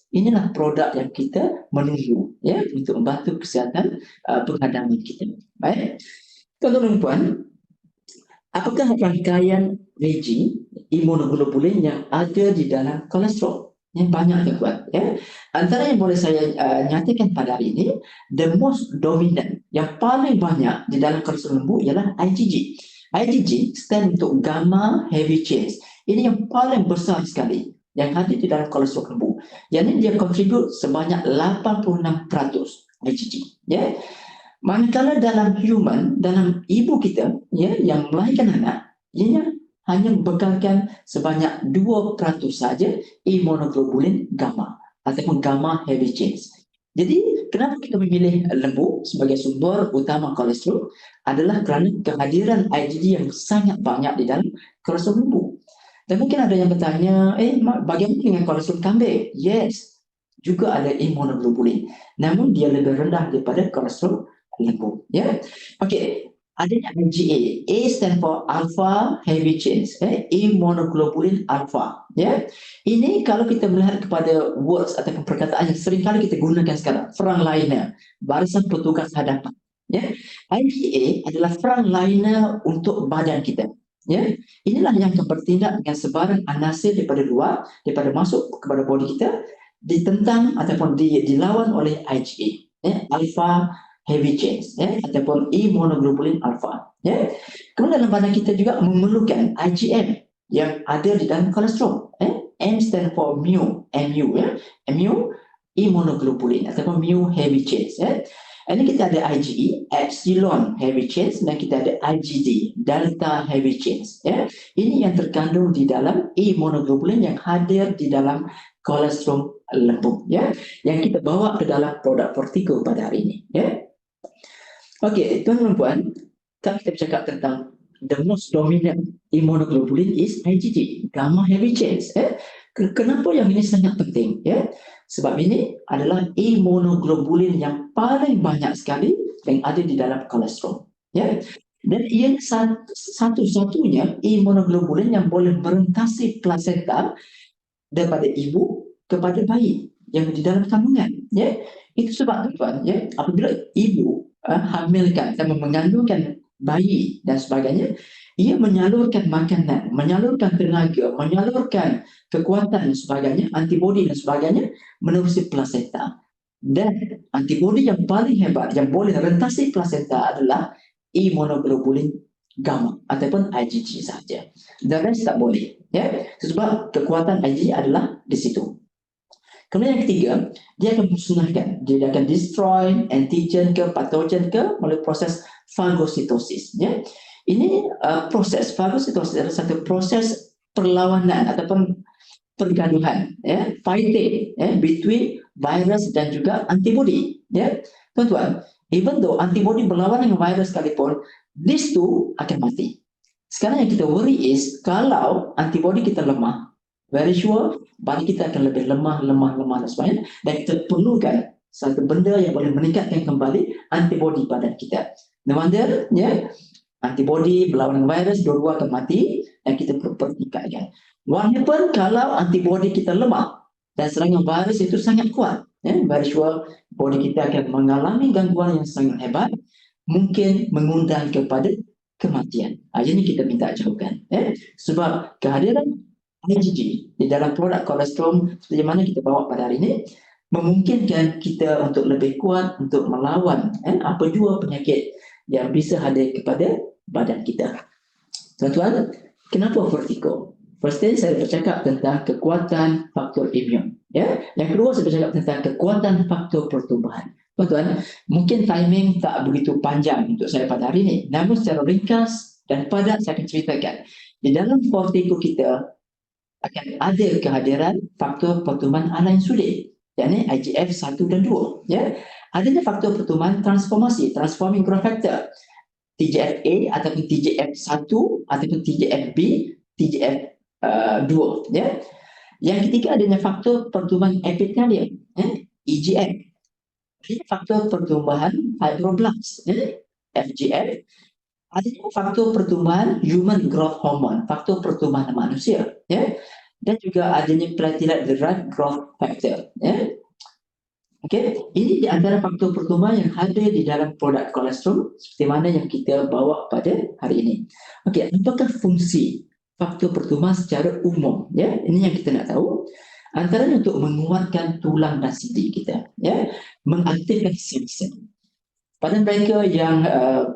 inilah produk yang kita menunggu untuk membantu kesihatan penghadaman kita. Baik. Tuan-tuan, apakah rangkaian regi imunoglobulin yang ada di dalam kolesterol? Yang banyak tuan-tuan. Antara yang boleh saya nyatakan pada hari ini, the most dominant, yang paling banyak di dalam kolesterol lembu ialah IgG. IgG stand untuk gamma heavy chains. Ini yang paling besar sekali yang hadir di dalam kolesterol lembu. Yang ini dia kontribut sebanyak 86% IgG. Manakala dalam human, dalam ibu kita yang melahirkan anak, ia hanya membekalkan sebanyak 2% saja imunoglobulin gamma ataupun gamma heavy chains. Jadi kenapa kita memilih lembu sebagai sumber utama kolesterol adalah kerana kehadiran IgG yang sangat banyak di dalam kolesterol lembu. Dan mungkin ada yang bertanya, bagaimana dengan kolesterol kambing? Yes, juga ada imunoglobulin. Namun dia lebih rendah daripada kolesterol lembu. Okey, adanya IgA. A stand for alpha heavy chains. Imunoglobulin alpha. Ini kalau kita melihat kepada words ataupun perkataan yang seringkali kita gunakan sekarang, frontliner, barisan petugas hadapan. IgA adalah frontliner untuk badan kita. Inilah yang akan bertindak dengan sebarang anasir daripada luar, daripada masuk kepada bodi kita, ditentang ataupun dilawan oleh IgA, alpha heavy chains, ataupun imunoglobulin alpha. Kemudian dalam badan kita juga memerlukan IgM yang ada di dalam kolesterol. M stand for mu, mu, mu imunoglobulin ataupun mu heavy chains. Ini kita ada IgE, epsilon heavy chains, dan kita ada IgD, delta heavy chains. Ya, ini yang terkandung di dalam immunoglobulin yang hadir di dalam kolesterol lembut. Ya, yang kita bawa ke dalam produk Fortico pada hari ini. Ya, okey, tuan-tuan dan puan, kalau kita bercakap tentang the most dominant immunoglobulin is IgG, gamma heavy chains. Kenapa yang ini sangat penting? Ya, sebab ini adalah immunoglobulin yang paling banyak sekali yang ada di dalam kolesterol. Ya, dan ia satu-satunya immunoglobulin yang boleh merentasi plasenta daripada ibu kepada bayi yang di dalam kandungan. Ya, itu sebab tuan, ya, apabila ibu hamilkan dan mengandungkan bayi dan sebagainya, ia menyalurkan makanan, menyalurkan tenaga, menyalurkan kekuatan dan sebagainya, antibodi dan sebagainya menerusi plasenta. Dan antibodi yang paling hebat yang boleh rentasi plasenta adalah immunoglobulin gamma ataupun IgG saja. The rest tak boleh. Ya, sebab kekuatan IgG adalah di situ. Kemudian yang ketiga, dia akan musnahkan, dia akan destroy antigen ke patogen ke melalui proses fagositosis. Ya, ini proses fagositosis adalah satu proses perlawanan ataupun pergaduhan, ya, fighting, ya, between virus dan juga antibody. Ya, tuan-tuan, even though antibody berlawan dengan virus sekalipun, these two akan mati. Sekarang yang kita worry is kalau antibody kita lemah, very sure badan kita akan lebih lemah dan sebagainya, dan kita perlukan satu benda yang boleh meningkatkan kembali antibody badan kita. No wonder, ya, antibody berlawan dengan virus, dua-dua akan mati dan kita perlu pertikaikan. What happen kalau antibody kita lemah dan serangan virus itu sangat kuat? Ya, very sure body kita akan mengalami gangguan yang sangat hebat, mungkin mengundang kepada kematian. Ini kita minta jauhkan. Ya, sebab kehadiran IgG di dalam produk kolesterol seperti mana kita bawa pada hari ini memungkinkan kita untuk lebih kuat untuk melawan apa jua penyakit yang bisa hadir kepada badan kita. Tuan-tuan, kenapa Fortico? First thing, saya bercakap tentang kekuatan faktor imun. Ya, yang kedua saya bercakap tentang kekuatan faktor pertumbuhan. Tuan-tuan, mungkin timing tak begitu panjang untuk saya pada hari ini, namun secara ringkas dan padat saya akan ceritakan. Di dalam Fortico kita akan ada kehadiran faktor pertumbuhan ala-insulin, yakni IGF-1 dan 2. Ya, adanya faktor pertumbuhan transformasi, transforming growth factor, TGF-A ataupun TGF-1 ataupun TGF-B, TGF-2. Ya. Yang ketiga adanya faktor pertumbuhan epithelium, EGF. Adanya faktor pertumbuhan fibroblast, FGF. Adanya faktor pertumbuhan human growth hormone, faktor pertumbuhan manusia, ya, dan juga adanya platelet derived growth factor. Ya. Okey, ini di antara faktor pertumbuhan yang hadir di dalam produk kolesterol seperti mana yang kita bawa pada hari ini. Okey, apakah fungsi faktor pertumbuhan secara umum? Ya, ini yang kita nak tahu. Antaranya untuk menguatkan tulang dan sendi kita, ya, mengaktifkan sel-sel. Pada mereka yang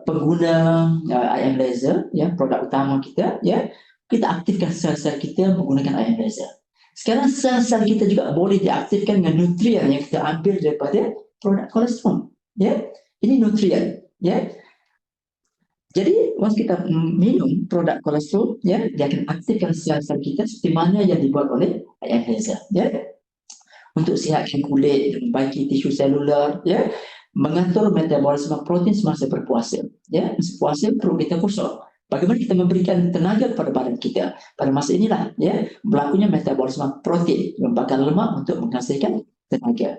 pengguna ion laser, ya, produk utama kita, ya, kita aktifkan sel-sel kita menggunakan ion laser. Sekarang sel-sel kita juga boleh diaktifkan dengan nutrien yang kita ambil daripada produk kolesterol. Ya, ini nutrien. Ya, jadi once kita minum produk kolesterol, ya, dia akan aktifkan sel-sel kita seperti mana yang dibuat oleh ion laser. Ya, untuk sihatkan kulit, membaiki tisu selular, ya, mengatur metabolisme protein semasa berpuasa. Ya, masa puasa perlu kita kosong. Bagaimana kita memberikan tenaga kepada badan kita pada masa inilah, ya, berlakunya metabolisme protein, membakar lemak untuk menghasilkan tenaga.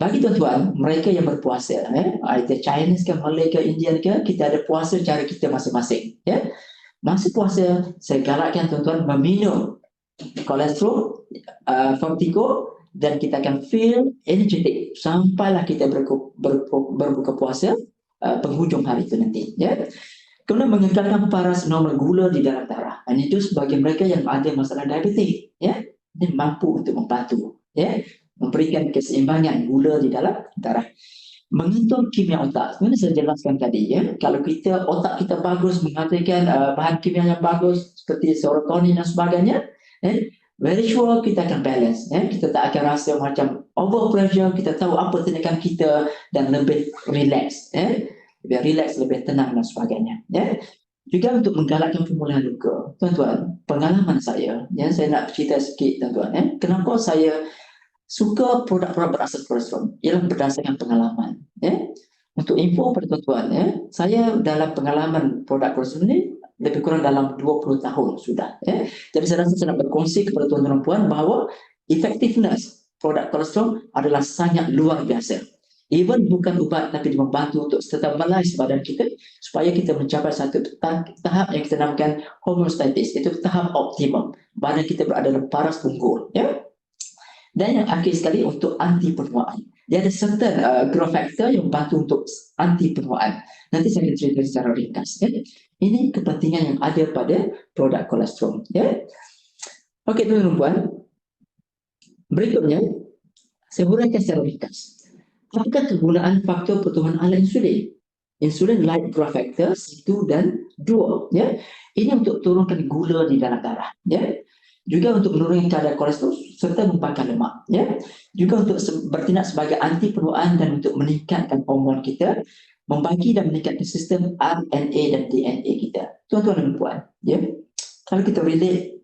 Bagi tuan-tuan, mereka yang berpuasa, either Chinese ke, Malay ke, Indian ke, kita ada puasa cara kita masing-masing. Ya, masa puasa saya galakkan tuan-tuan meminum kolesterol, Fortico, dan kita akan feel energetic sampailah kita berbuka puasa penghujung hari itu nanti. Ya. Kemudian mengekalkan paras normal gula di dalam darah. Ini itu sebagai mereka yang ada masalah diabetes. Ya. Ini mampu untuk membantu. Ya. Memberikan keseimbangan gula di dalam darah. Mengatur kimia otak. Sebenarnya saya jelaskan tadi. Ya. Kalau kita otak kita bagus, menghasilkan bahan kimia yang bagus seperti serotonin dan sebagainya, very sure kita akan balance. Ya. Kita tak akan rasa macam over pressure, kita tahu apa tindakan kita dan lebih relax, lebih relax, lebih tenang dan sebagainya. Juga untuk menggalakkan pemulihan luka. Tuan-tuan, pengalaman saya nak cerita sikit tuan-tuan, kenapa saya suka produk-produk berasas kolesterol ialah berdasarkan pengalaman. Untuk info pada tuan-tuan, saya dalam pengalaman produk kolesterol ini lebih kurang dalam 20 tahun sudah. Jadi saya rasa saya nak berkongsi kepada tuan-tuan dan puan bahawa effectiveness produk kolesterol adalah sangat luar biasa. Even bukan ubat, tapi dia membantu untuk stabilize badan kita supaya kita mencapai satu tahap yang kita namakan homeostatis. Itu tahap optimum. Badan kita berada dalam paras unggul. Dan yang akhir sekali untuk anti penuaan. Dia ada certain growth factor yang membantu untuk anti penuaan. Nanti saya akan cerita secara ringkas. Ini kepentingan yang ada pada produk kolesterol. Okey, tuan-tuan dan puan. Berikutnya, saya huraikan secara ringkas. Apakah kegunaan faktor pertumbuhan ala insulin? Insulin like growth factor 1 dan 2. Ini untuk turunkan gula di dalam darah. Juga untuk menurunkan kadar kolesterol serta membakar lemak. Juga untuk bertindak sebagai anti penuaan dan untuk meningkatkan hormon kita, membagi dan meningkatkan sistem RNA dan DNA kita. Tuan-tuan dan puan, kalau kita relate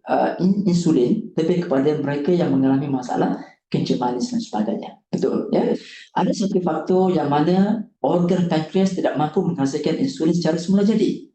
insulin lebih kepada mereka yang mengalami masalah kencing manis dan sebagainya. Betul. Ada satu faktor yang mana organ pankreas tidak mampu menghasilkan insulin secara semula jadi.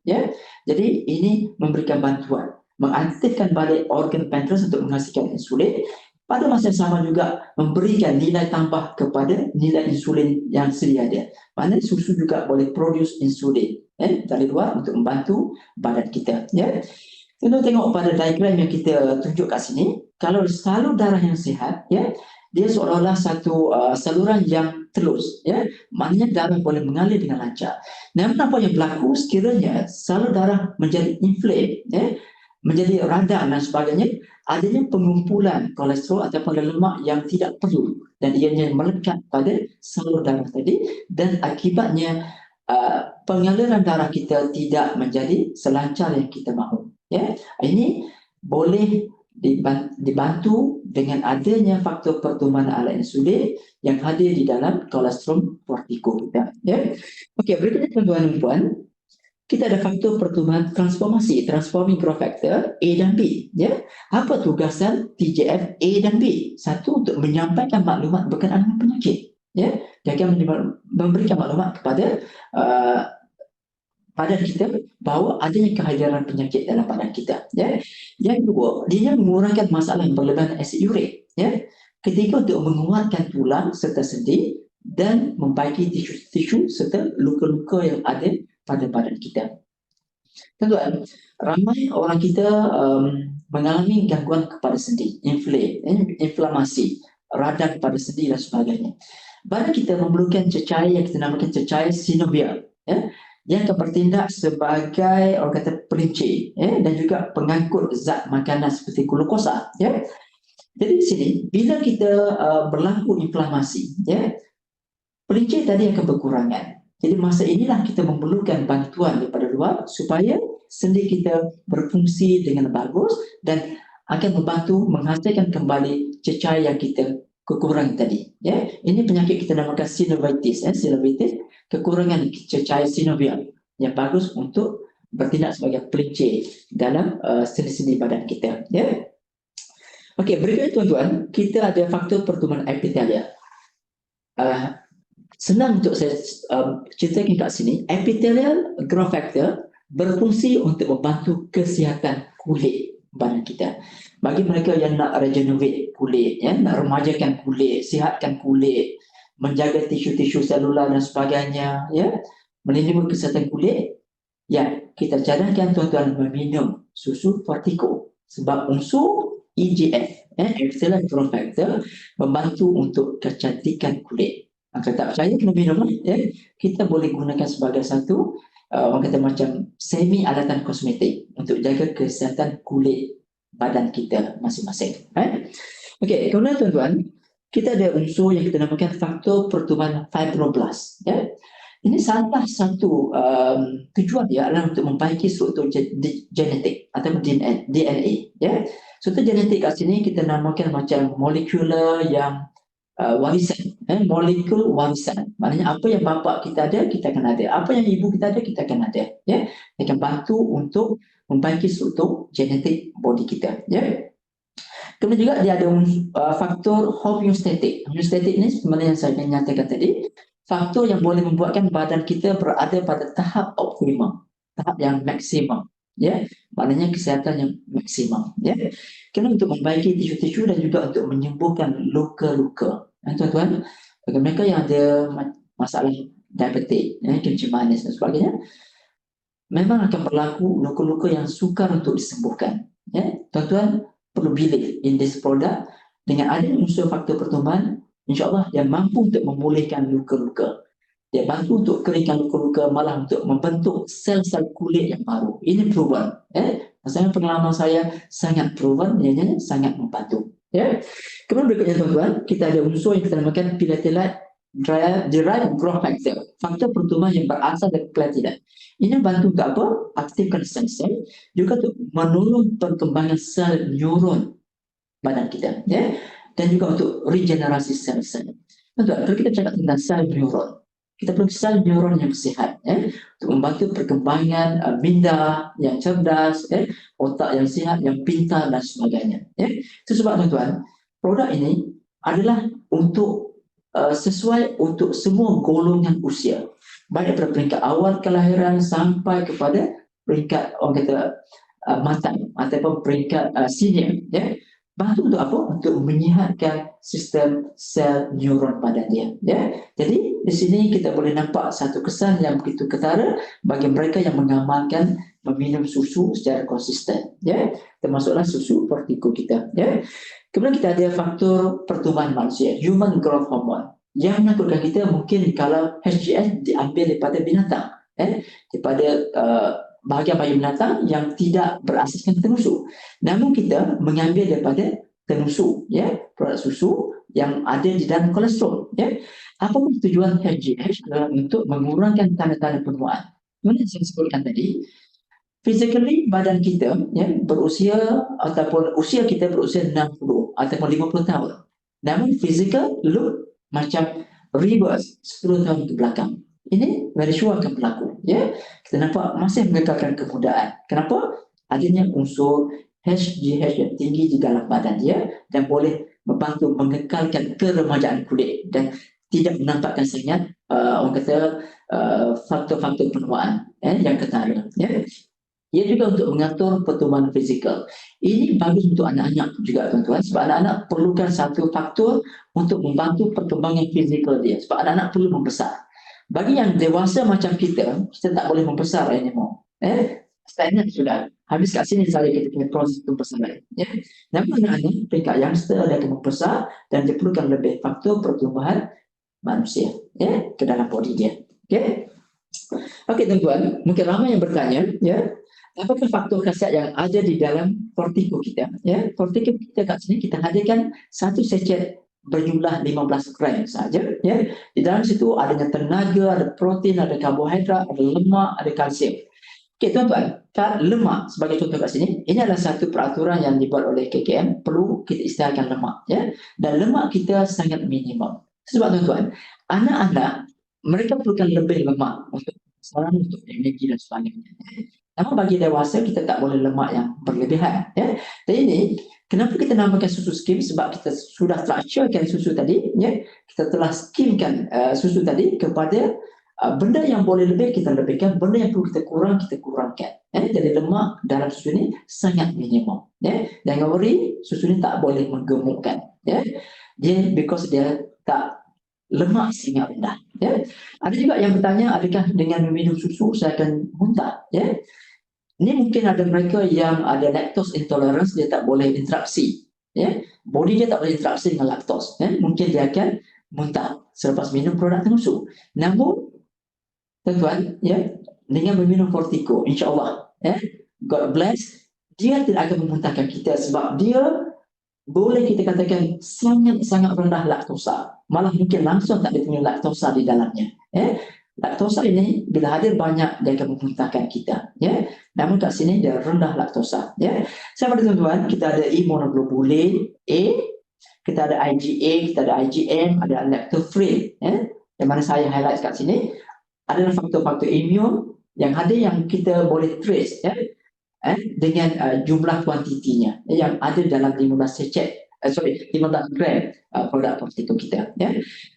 Jadi ini memberikan bantuan, mengaktifkan balik organ pankreas untuk menghasilkan insulin. Pada masa yang sama juga memberikan nilai tambah kepada nilai insulin yang sedia ada. Mana susu juga boleh produce insulin dari luar untuk membantu badan kita. Kita tengok pada diagram yang kita tunjuk kat sini, kalau salur darah yang sihat, dia seolah-olah satu saluran yang telus, maknanya darah boleh mengalir dengan lancar. Namun apa yang berlaku sekiranya salur darah menjadi inflame, menjadi radang dan sebagainya, adanya pengumpulan kolesterol ataupun lemak yang tidak perlu dan ianya melekat pada salur darah tadi, dan akibatnya pengaliran darah kita tidak menjadi selancar yang kita mahu. Ini boleh dibantu dengan adanya faktor pertumbuhan ala insulin yang hadir di dalam kolesterol vertigo kita. Okey, berikutnya tuan-tuan dan puan, kita ada faktor pertumbuhan transformasi, transforming growth factor A dan B. Apa tugasan TGF A dan B? Satu, untuk menyampaikan maklumat berkenaan dengan penyakit. Dia akan memberikan maklumat kepada badan kita bahawa adanya kehadiran penyakit dalam badan kita. Yang kedua, dia mengurangkan masalah berlebihan asid urik. Ketiga, untuk menguatkan tulang serta sendi dan membaiki tisu-tisu serta luka-luka yang ada pada badan kita. Tuan-tuan, ramai orang kita mengalami gangguan kepada sendi, inflamasi, radang pada sendi dan sebagainya. Badan kita memerlukan cecair yang kita namakan cecair sinovial, yang akan bertindak sebagai orang kata pelincir, dan juga pengangkut zat makanan seperti glukosa. Jadi di sini, bila kita berlaku inflamasi, pelincir tadi akan berkurangan. Jadi masa inilah kita memerlukan bantuan daripada luar supaya sendi kita berfungsi dengan bagus dan akan membantu menghasilkan kembali cecair yang kita kekurangan tadi. Ini penyakit kita namakan synovitis. Synovitis, kekurangan cecair sinovial yang bagus untuk bertindak sebagai pelincir dalam sendi-sendi badan kita. Okey, berikutnya tuan-tuan, kita ada faktor pertumbuhan epitelia. Senang untuk saya ceritakan kat sini. Epithelial growth factor berfungsi untuk membantu kesihatan kulit badan kita. Bagi mereka yang nak regenerate kulit, nak remajakan kulit, sihatkan kulit, menjaga tisu-tisu selular dan sebagainya, melindungi kesihatan kulit, kita cadangkan tuan-tuan meminum susu Fortico. Sebab unsur EGF, epithelial growth factor, membantu untuk kecantikan kulit. Kalau tak percaya, kena minum. Kita boleh gunakan sebagai satu orang kata macam semi alatan kosmetik untuk jaga kesihatan kulit badan kita masing-masing. Okey, kemudian tuan-tuan, kita ada unsur yang kita namakan faktor pertumbuhan fibroblast. Ini salah satu tujuan dia adalah untuk membaiki struktur genetik atau DNA. Struktur genetik kat sini kita namakan macam molekular yang warisan, molekul warisan. Maknanya apa yang bapa kita ada, kita akan ada. Apa yang ibu kita ada, kita akan ada. Ya, dia akan bantu untuk membaiki struktur genetik body kita. Ya. Kemudian juga dia ada faktor homeostatik. Homeostatik ini sebenarnya yang saya nyatakan tadi, faktor yang boleh membuatkan badan kita berada pada tahap optimum, tahap yang maksimum. Ya, maknanya kesihatan yang maksimum. Ya, kerana untuk membaiki tisu-tisu dan juga untuk menyembuhkan luka-luka. Tuan-tuan, bagi mereka yang ada masalah diabetes, kencing manis dan sebagainya, memang akan berlaku luka-luka yang sukar untuk disembuhkan. Ya, tuan-tuan perlu believe in this product. Dengan adanya unsur faktor pertumbuhan, insyaAllah dia mampu untuk memulihkan luka-luka. Dia bantu untuk keringkan luka-luka, malah untuk membentuk sel-sel kulit yang baru. Ini proven. Maksudnya pengalaman saya sangat proven, ianya sangat membantu. Ya. Kemudian berikutnya tuan-tuan, kita ada unsur yang kita namakan platelet derived growth factor. Faktor pertumbuhan yang berasal dari platelet. Ini bantu untuk apa? Aktifkan sel-sel, juga untuk menolong perkembangan sel neuron badan kita. Ya. Dan juga untuk regenerasi sel-sel. Tuan-tuan, kalau kita cakap tentang sel neuron, kita perlu sel neuron yang sihat, untuk membantu perkembangan minda yang cerdas, otak yang sihat, yang pintar dan sebagainya. Itu sebab tuan-tuan, produk ini adalah untuk sesuai untuk semua golongan usia, baik pada peringkat awal kelahiran sampai kepada peringkat orang kata matang ataupun peringkat senior. Bantu untuk apa? Untuk menyihatkan sistem sel neuron pada dia. Jadi di sini kita boleh nampak satu kesan yang begitu ketara bagi mereka yang mengamalkan meminum susu secara konsisten. Termasuklah susu Fortico kita. Kemudian kita ada faktor pertumbuhan manusia, human growth hormone, yang menakutkan kita mungkin kalau HGH diambil daripada binatang, daripada bahagian bayi binatang yang tidak berasaskan tenusu. Namun kita mengambil daripada tenusu, produk susu yang ada di dalam kolesterol. Apapun tujuan HGH adalah untuk mengurangkan tanda-tanda penuaan. Seperti yang saya sebutkan tadi, physically badan kita berusia ataupun usia kita berusia 60 ataupun 50 tahun. Namun physical look macam reverse 10 tahun ke belakang. Ini very sure akan berlaku. Kita nampak masih mengekalkan kemudaan. Kenapa? Adanya unsur HGH yang tinggi di dalam badan dia dan boleh membantu mengekalkan keremajaan kulit dan tidak menampakkan sangat orang kata faktor-faktor penuaan yang ketara. Ia juga untuk mengatur pertumbuhan fizikal. Ini bagus untuk anak-anak juga tuan-tuan, sebab anak-anak perlukan satu faktor untuk membantu perkembangan fizikal dia, sebab anak-anak perlu membesar. Bagi yang dewasa macam kita tak boleh membesar anymore. Stagnant sudah. Habis kat sini saja kita punya proses pembesaran. Namun anak-anak peringkat youngster dia akan membesar dan dia perlukan lebih faktor pertumbuhan manusia ke dalam body dia. Okey tuan-tuan, mungkin ramai yang bertanya, apakah faktor khasiat yang ada di dalam Fortico kita? Fortico kita kat sini kita hadirkan satu sachet berjumlah 15 gram saja. Di dalam situ adanya tenaga, ada protein, ada karbohidrat, ada lemak, ada kalsium. Okey tuan-tuan, lemak sebagai contoh kat sini, ini adalah satu peraturan yang dibuat oleh KKM, perlu kita isytiharkan lemak. Dan lemak kita sangat minimum. Sebab tuan-tuan, anak-anak mereka perlukan lebih lemak untuk besaran, untuk energi dan sebagainya. Namun bagi dewasa kita tak boleh lemak yang berlebihan. Dan ini kenapa kita namakan susu skim? Sebab kita sudah structurekan susu tadi, kita telah skimkan susu tadi kepada benda yang boleh lebih kita lebihkan, benda yang perlu kita kurangkan. Jadi lemak dalam susu ini sangat minimum. Jangan worry, susu ini tak boleh menggemukkan. Dia because dia tak lemak sangat rendah. Ada juga yang bertanya, adakah dengan meminum susu saya akan muntah? Ini mungkin ada mereka yang ada lactose intolerance, dia tak boleh interaksi. Body dia tak boleh interaksi dengan lactose. Mungkin dia akan muntah selepas minum produk tenusu. Namun, tuan-tuan, dengan meminum Fortico, insyaAllah, God bless, dia tidak akan memuntahkan kita sebab dia boleh kita katakan sangat-sangat rendah laktosa. Malah mungkin langsung tak ada laktosa di dalamnya. Laktosa ini bila hadir banyak dia akan memuntahkan kita. Namun kat sini dia rendah laktosa. Sama ada tuan-tuan, kita ada immunoglobulin A Kita ada IgA, kita ada IgM, ada lactofrin, ya. Yang mana saya highlight kat sini adalah faktor-faktor imun yang ada yang kita boleh trace, ya, dengan jumlah kuantitinya yang ada dalam 15 secet, 15 gram produk Portico kita, ya.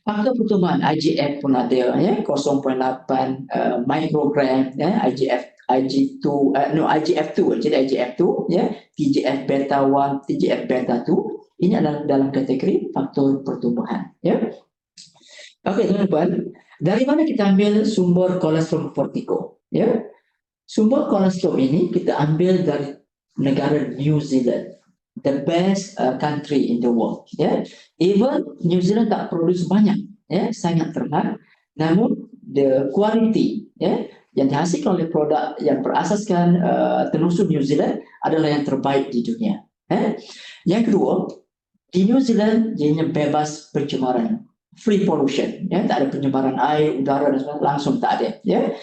Faktor pertumbuhan IGF pun ada, ya, 0.8 mikrogram, ya, IGF2, jadi IGF2, ya, TGF beta 1, TGF beta 2, ini adalah dalam kategori faktor pertumbuhan, ya. Okey, teman-teman, dari mana kita ambil sumber kolesterol Portico, ya? Sumber kolesterol ini kita ambil dari negara New Zealand, the best country in the world, ya. Even New Zealand tak produce banyak, ya, sangat terhad, namun the quality, ya, yang dihasilkan oleh produk yang berasaskan tenusur New Zealand adalah yang terbaik di dunia, ya. Yang kedua, di New Zealand jadinya bebas pencemaran, free pollution, ya, tak ada pencemaran air, udara dan sebagainya, langsung tak ada, ya.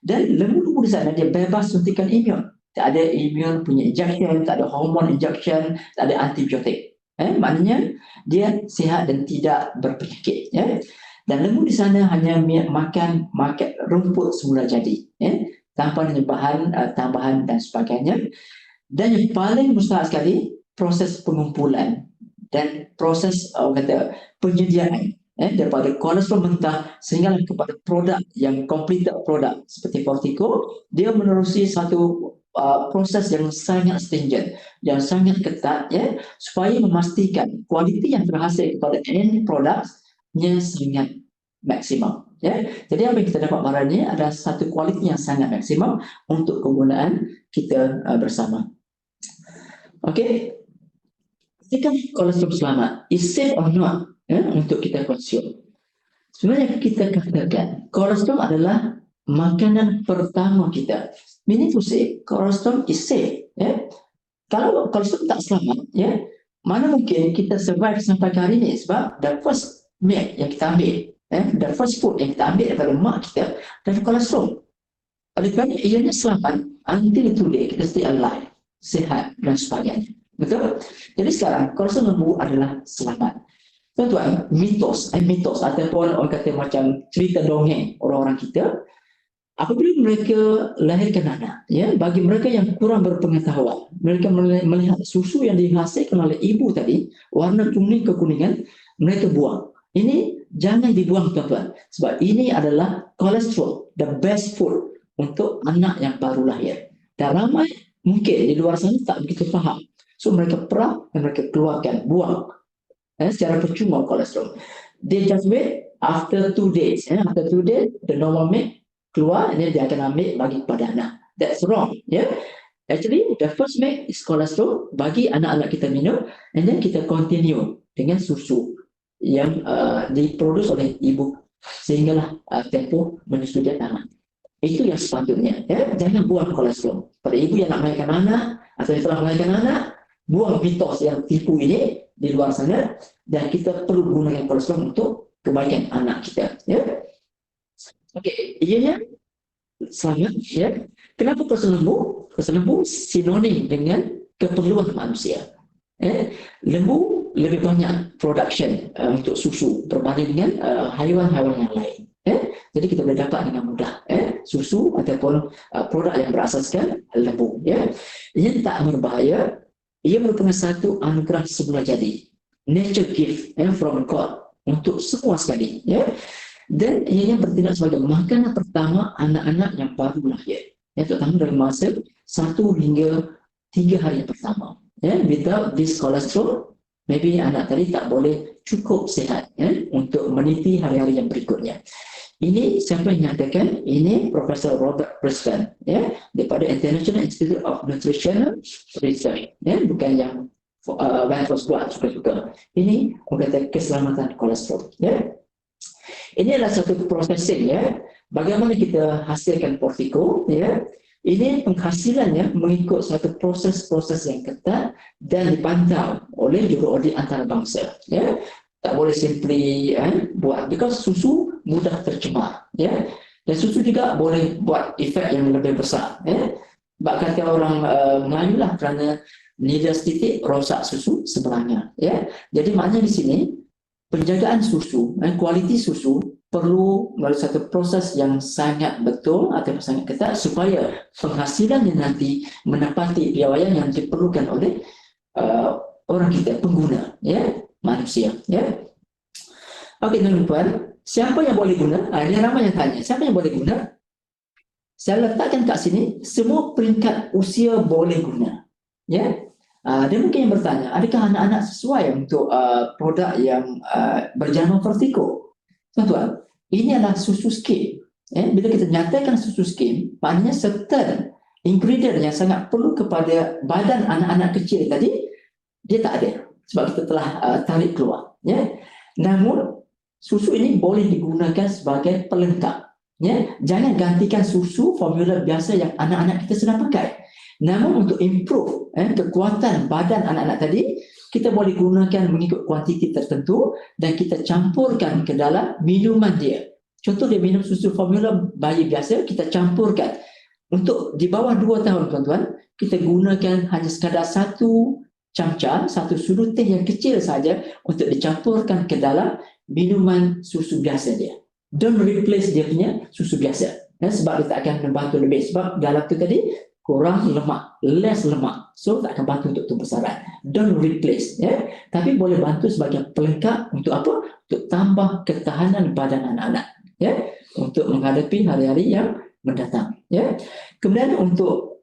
Dan lembu-lembu di sana dia bebas suntikan imun, tak ada imun punya injection, tak ada hormon injection, tak ada antibiotik, maknanya dia sihat dan tidak berpenyakit, ya. Dan lembu di sana hanya makan rumput semula jadi, ya, tanpa bahan tambahan dan sebagainya. Dan yang paling mustahil sekali, proses pengumpulan dan proses penyediaan, daripada kolesterol mentah sehingga kepada produk yang completed produk seperti Portico, dia menerusi satu proses yang sangat stringent, yang sangat ketat, ya, supaya memastikan kualiti yang terhasil kepada end productnya sangat maksimum, ya. Jadi apa yang kita dapat barang ini adalah satu kualiti yang sangat maksimum untuk kegunaan kita bersama. Okey, jika kolesterol selamat, is safe or not, ya, untuk kita konsum? Sebenarnya kita katakan kolesterol adalah makanan pertama kita. Meaning to say, kolesterol is safe, ya. Kalau kolesterol tak selamat, ya, mana mungkin kita survive sampai hari ini, sebab the first milk yang kita ambil, the first food yang kita ambil daripada mak kita dari kolesterol. Oleh kerana ianya selamat, until today kita stay alive, sihat dan sebagainya. Betul? Jadi sekarang kolesterol lembu adalah selamat. Tuan-tuan, mitos ataupun orang kata macam cerita dongeng orang-orang kita, apabila mereka lahirkan anak, ya, bagi mereka yang kurang berpengetahuan, mereka melihat susu yang dihasilkan oleh ibu tadi warna kuning kekuningan, mereka buang. Ini jangan dibuang, tuan-tuan, sebab ini adalah kolesterol, the best food untuk anak yang baru lahir. Dan ramai mungkin di luar sana tak begitu faham, so mereka perah dan mereka keluarkan, buang, secara percuma kolesterol. They just wait after 2 days, after 2 days the normal milk keluar, and dia akan ambil bagi kepada anak. That's wrong, ya. Actually the first milk is kolesterol, bagi anak-anak kita minum, and then kita continue dengan susu yang diproduksi oleh ibu sehinggalah tempoh menyusui anak. Itu yang sepatutnya, ya. Jangan buang kolesterol. Pada ibu yang nak melahirkan anak atau yang telah melahirkan anak, buang mitos yang tipu ini di luar sana, dan kita perlu gunakan kolesterol untuk kebaikan anak kita, ya. Okey, ianya selamat, ya. Kenapa kolesterol lembu? Kolesterol lembu sinonim dengan keperluan manusia. Lembu lebih banyak production untuk susu berbanding dengan haiwan-haiwan yang lain. Jadi kita boleh dapat dengan mudah susu ataupun produk yang berasaskan lembu, ya. Ia tak berbahaya. Ia merupakan satu anugerah semula jadi, nature gift from God untuk semua sekali, ya. Dan ia bertindak sebagai makanan pertama anak-anak yang baru lahir, ya, terutama dari masa 1 hingga 3 hari yang pertama, ya. Without this cholesterol, maybe anak tadi tak boleh cukup sihat, ya, untuk meniti hari-hari yang berikutnya. Ini siapa yang nyatakan? Ini Profesor Robert Preston, ya, daripada International Institute of Nutritional Research, ya, bukan yang Vantos buat juga. Ini mengenai keselamatan kolesterol, ya. Ini adalah satu processing, ya. Bagaimana kita hasilkan Portico, ya. Ini penghasilannya mengikut satu proses-proses yang ketat dan dipantau oleh juru audit antarabangsa, ya. Tak boleh simply buat, because susu mudah tercemar, ya. Dan susu juga boleh buat efek yang lebih besar, ya. Bak kata orang Melayu lah, kerana nida setitik rosak susu sebelahnya. Ya, jadi maknanya di sini penjagaan susu, kualiti susu perlu melalui satu proses yang sangat betul atau sangat ketat supaya penghasilannya nanti menepati piawaian yang diperlukan oleh orang kita, pengguna, ya, manusia. Ya. Okey, tuan-tuan, siapa yang boleh guna? Ini ramai yang tanya, siapa yang boleh guna? Saya letakkan kat sini, semua peringkat usia boleh guna. Ya. Dia mungkin yang bertanya, adakah anak-anak sesuai untuk produk yang berjangkauan vertiko? Tuan-tuan, ini adalah susu skim. Bila kita nyatakan susu skim, maknanya certain ingredient yang sangat perlu kepada badan anak-anak kecil tadi, dia tak ada. Sebab kita telah tarik keluar. Ya. Namun, susu ini boleh digunakan sebagai pelengkap. Ya, jangan gantikan susu formula biasa yang anak-anak kita sedang pakai. Namun untuk improve kekuatan badan anak-anak tadi, kita boleh gunakan mengikut kuantiti tertentu dan kita campurkan ke dalam minuman dia. Contoh dia minum susu formula bayi biasa, kita campurkan. Untuk di bawah 2 tahun tuan-tuan, kita gunakan hanya sekadar 1 camca, 1 sudu teh yang kecil saja untuk dicampurkan ke dalam minuman susu biasa dia. Don't replace dia punya susu biasa. Sebab dia tak akan membantu lebih. Sebab dalam tu tadi kurang lemak, less lemak. So tak akan bantu untuk tumbuh besar. Don't replace. Ya. Tapi boleh bantu sebagai pelengkap untuk apa? Untuk tambah ketahanan badan anak-anak. Ya. Untuk menghadapi hari-hari yang mendatang. Ya. Kemudian untuk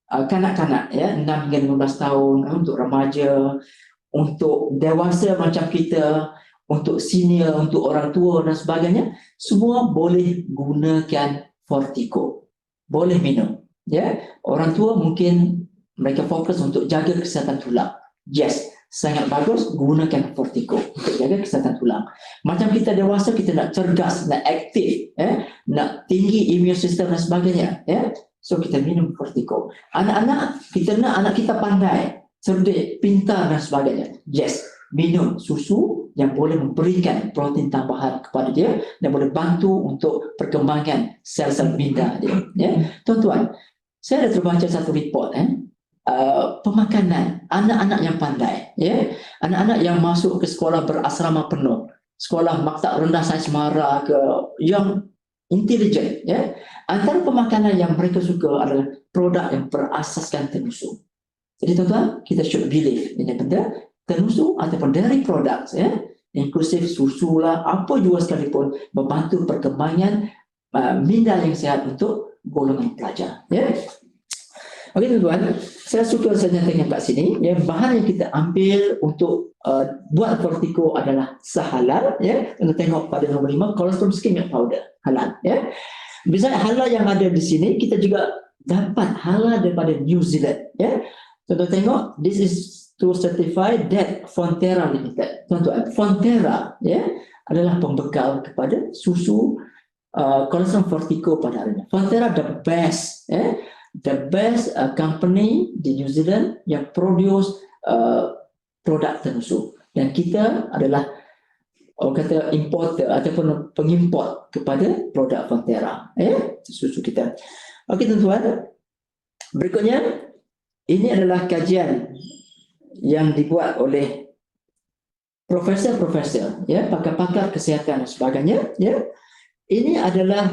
kanak-kanak, ya, 6 hingga 15 tahun, untuk remaja, untuk dewasa macam kita, untuk senior, untuk orang tua dan sebagainya, semua boleh gunakan vertiko. Boleh minum. Ya, orang tua mungkin mereka fokus untuk jaga kesihatan tulang. Yes, sangat bagus gunakan vertiko untuk jaga kesihatan tulang. Macam kita dewasa, kita nak cergas, nak aktif, nak tinggi immune system dan sebagainya. Ya, so kita minum vertiko. Anak-anak, kita nak anak kita pandai, cerdik, pintar dan sebagainya. Yes, minum susu yang boleh memberikan protein tambahan kepada dia dan boleh bantu untuk perkembangan sel-sel minda dia. Ya. Tuan-tuan, saya ada terbaca satu report pemakanan anak-anak yang pandai, ya. Anak-anak yang masuk ke sekolah berasrama penuh, sekolah maktab rendah sains mara ke yang intelijen, ya. Antara pemakanan yang mereka suka adalah produk yang berasaskan tenusu. Jadi tuan-tuan, kita should believe ini benda tenusu ataupun dairy products, ya, inklusif susu lah, apa jua sekalipun, membantu perkembangan minda yang sihat untuk golongan pelajar. Ya. Okey tuan-tuan, saya suka saya nyatakan kat sini, ya, bahan yang kita ambil untuk buat vertiko adalah sehalal. Ya. Kita tengok pada nombor 5, colostrum skim milk powder halal. Ya. Bisa halal yang ada di sini, kita juga dapat halal daripada New Zealand. Ya. Tuan-tuan tengok, this is to certify that Fonterra Limited. Tuan-tuan, Fonterra, ya, adalah pembekal kepada susu colostrum vertiko pada hari ini. Fonterra the best, ya, the best company di New Zealand yang produce produk tenusu. Dan kita adalah orang kata importer ataupun pengimport kepada produk Fonterra, ya, susu kita. Okey tuan-tuan, berikutnya ini adalah kajian yang dibuat oleh profesor-profesor, ya, pakar-pakar kesihatan dan sebagainya. Ya. Ini adalah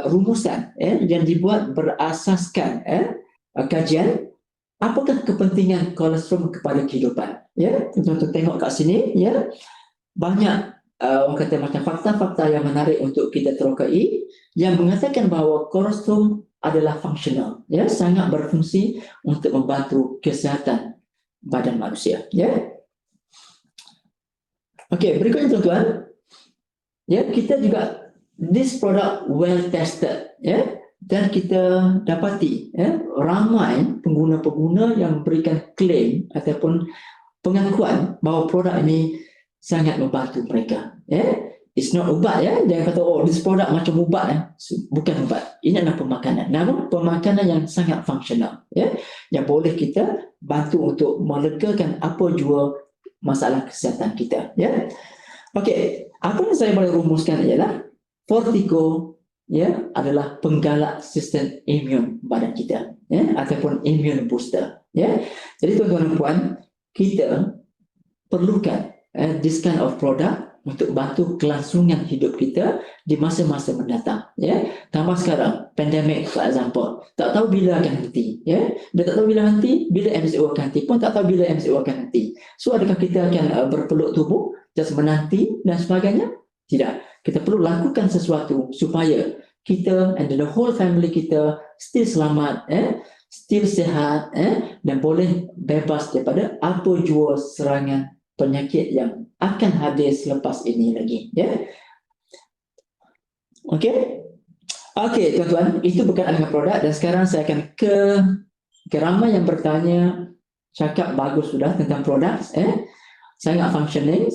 rumusan, ya, yang dibuat berasaskan kajian apakah kepentingan kolostrum kepada kehidupan. Ya, tuan-tuan tengok kat sini, ya, banyak orang kata macam fakta-fakta yang menarik untuk kita terokai yang mengatakan bahawa kolostrum adalah fungsional, ya, sangat berfungsi untuk membantu kesihatan badan manusia. Ya. Okey, berikutnya tuan-tuan, ya, kita juga this product well tested, ya, dan kita dapati, ya, ramai pengguna-pengguna yang memberikan klaim ataupun pengakuan bahawa produk ini sangat membantu mereka. Ya. It's not ubat, ya. Jangan kata, oh, this product macam ubat. Bukan ubat. Ini adalah pemakanan. Namun pemakanan yang sangat fungsional, ya, yang boleh kita bantu untuk melegakan apa jua masalah kesihatan kita. Ya. Okey, apa yang saya boleh rumuskan ialah vertiko ya adalah penggalak sistem imun badan kita, ya, ataupun immune booster, ya. Jadi tuan-tuan dan puan, kita perlukan this kind of product untuk bantu kelangsungan hidup kita di masa-masa mendatang, ya. Tambah sekarang pandemik, for example, tak tahu bila akan henti, ya. Dia tak tahu bila henti, bila MCO akan henti pun tak tahu bila MCO akan henti. So adakah kita akan berpeluk tubuh just menanti dan sebagainya? Tidak. Kita perlu lakukan sesuatu supaya kita and the whole family kita still selamat, still sihat, dan boleh bebas daripada apa jua serangan penyakit yang akan hadir selepas ini lagi, ya. Okey, tuan-tuan, itu berkaitan dengan produk. Dan sekarang saya akan ke ramai yang bertanya, cakap bagus sudah tentang produk, sangat functioning,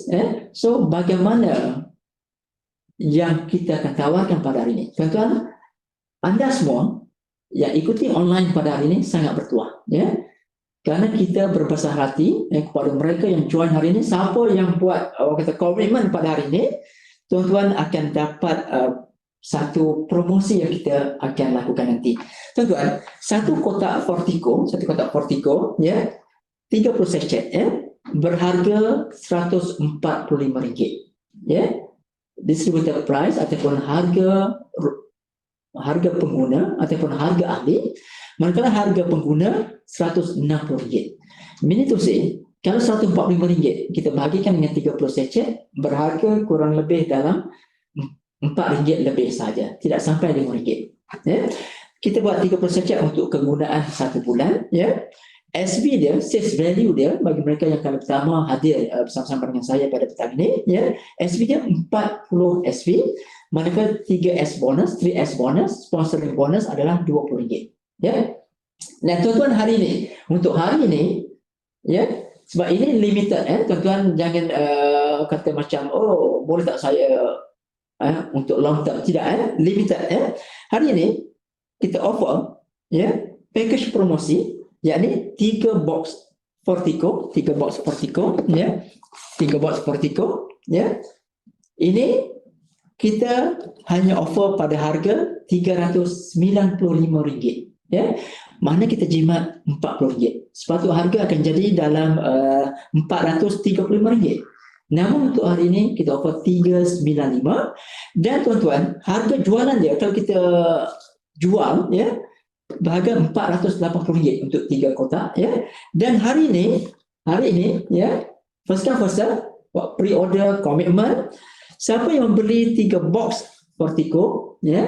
so bagaimana yang kita akan tawarkan pada hari ini? Tuan-tuan, anda semua yang ikuti online pada hari ini sangat bertuah, ya. Kerana kita berbesar hati kepada mereka yang join hari ini. Siapa yang buat kata komitmen pada hari ini, tuan-tuan akan dapat satu promosi yang kita akan lakukan nanti. Tuan-tuan, satu kotak Fortico, ya, 30 sachet, berharga RM145, ya. Distributor price ataupun harga pengguna ataupun harga ahli, manakala harga pengguna RM160. Meaning to say, kalau RM145 kita bahagikan dengan 30 sachet, berharga kurang lebih dalam RM4 lebih saja, tidak sampai RM5, ya. Kita buat 30 sachet untuk kegunaan 1 bulan, ya. SV dia, sales value dia, bagi mereka yang kali pertama hadir bersama-sama dengan saya pada petang ini, ya, SV dia 40 SV, manakala 3S bonus, 3S bonus, sponsoring bonus adalah RM20, ya. Nah, tuan-tuan, hari ini, untuk hari ini, ya, sebab ini limited, tuan-tuan jangan kata macam, oh boleh tak saya untuk long term, tidak, limited, hari ini kita offer, ya, package promosi, yakni 3 box Fortico, ya, 3 box Fortico, ya. Ini kita hanya offer pada harga RM395, ya. Mana kita jimat RM40. Sepatutnya harga akan jadi dalam RM435. Namun untuk hari ini kita offer RM395, dan tuan-tuan, harga jualan dia kalau kita jual, ya, berharga RM480 untuk 3 kotak, ya. Dan hari ini, ya, first come first serve, pre-order komitmen, siapa yang membeli 3 box Fortico, ya,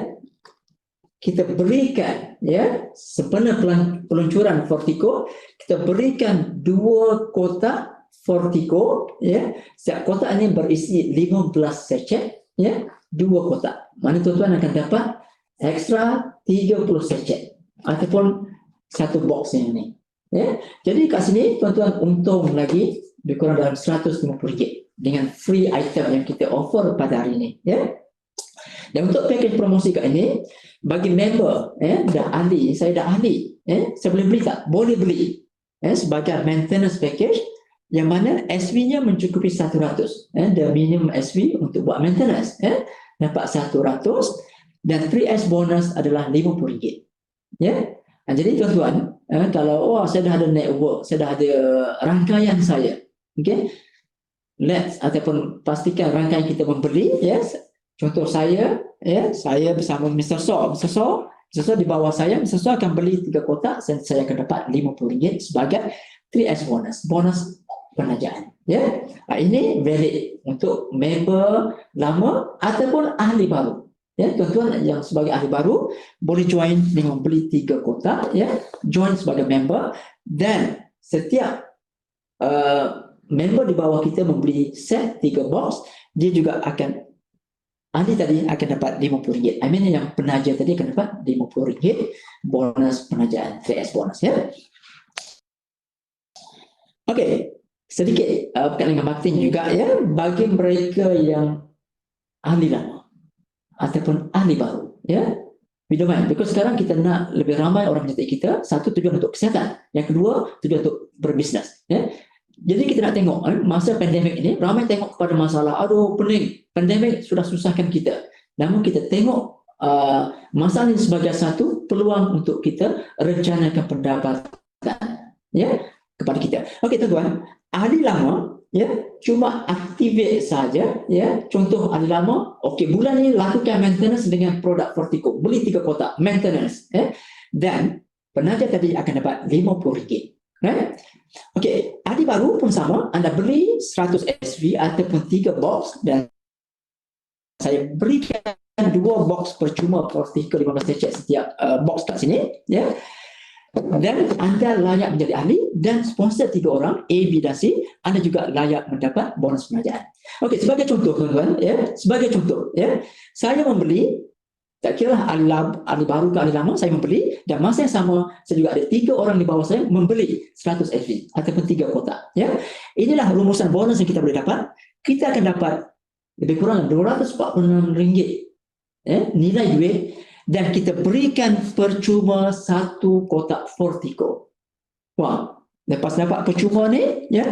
kita berikan, ya, sempena peluncuran Fortico, kita berikan 2 kotak Fortico, ya. Setiap kotak ini berisi 15 sachet, ya, 2 kotak. Mana tuan-tuan akan dapat ekstra 30 sachet ataupun 1 box ini, ya. Jadi kat sini tuan-tuan untung lagi lebih kurang dalam RM150 dengan free item yang kita offer pada hari ini, ya. Dan untuk package promosi kat ini, bagi member, dah ahli, saya dah ahli, saya boleh beli tak? Boleh beli, sebagai maintenance package, yang mana SV-nya mencukupi 100, the minimum SV untuk buat maintenance, dapat 100, dan 3S bonus adalah RM50, ya. Jadi tuan-tuan, kalau saya dah ada network, saya dah ada rangkaian saya, okay, let's ataupun pastikan rangkaian kita membeli, yes. Contoh saya, ya, saya bersama Mr. So di bawah saya, Mr. So akan beli 3 kotak, dan saya akan dapat RM50 sebagai 3S bonus penajaan, ya. Ini valid untuk member lama ataupun ahli baru, ya. Tuan-tuan yang sebagai ahli baru boleh join dengan beli 3 kotak, ya, join sebagai member, dan setiap member di bawah kita membeli set 3 box, dia juga akan, ahli tadi akan dapat RM50. I mean yang penaja tadi akan dapat RM50 bonus penajaan, 3S bonus, ya. Okey, sedikit berkaitan dengan marketing juga, ya, bagi mereka yang ahli lama ataupun ahli baru, ya. We don't mind, because sekarang kita nak lebih ramai orang menyertai kita. Satu, tujuan untuk kesihatan. Yang kedua, tujuan untuk berbisnes, ya. Jadi kita nak tengok masa pandemik ini, ramai tengok kepada masalah, aduh pening, pandemik sudah susahkan kita. Namun kita tengok masalah ini sebagai satu peluang untuk kita rencanakan pendapatan, ya, kepada kita. Okey tuan-tuan, ahli lama, ya, cuma activate saja, ya. Contoh ahli lama, okey, bulan ini lakukan maintenance dengan produk Fortico, beli 3 kotak maintenance, dan penaja tadi akan dapat RM50, right? Okey, ahli baru pun sama, anda beli 100 SV ataupun 3 box, dan saya berikan 2 box percuma Fortico 15 secet setiap box kat sini, ya. Dan anda layak menjadi ahli, dan sponsor 3 orang A, B dan C, anda juga layak mendapat bonus penajaan. Okey, sebagai contoh tuan-tuan, ya, sebagai contoh, ya, saya membeli, tak kira ahli baru ke ahli lama, saya membeli, dan masa yang sama saya juga ada 3 orang di bawah saya membeli 100 SV ataupun 3 kotak, ya. Inilah rumusan bonus yang kita boleh dapat. Kita akan dapat lebih kurang RM246, nilai duit, dan kita berikan percuma 1 kotak Fortico. Wah, lepas dapat percuma ni, ya,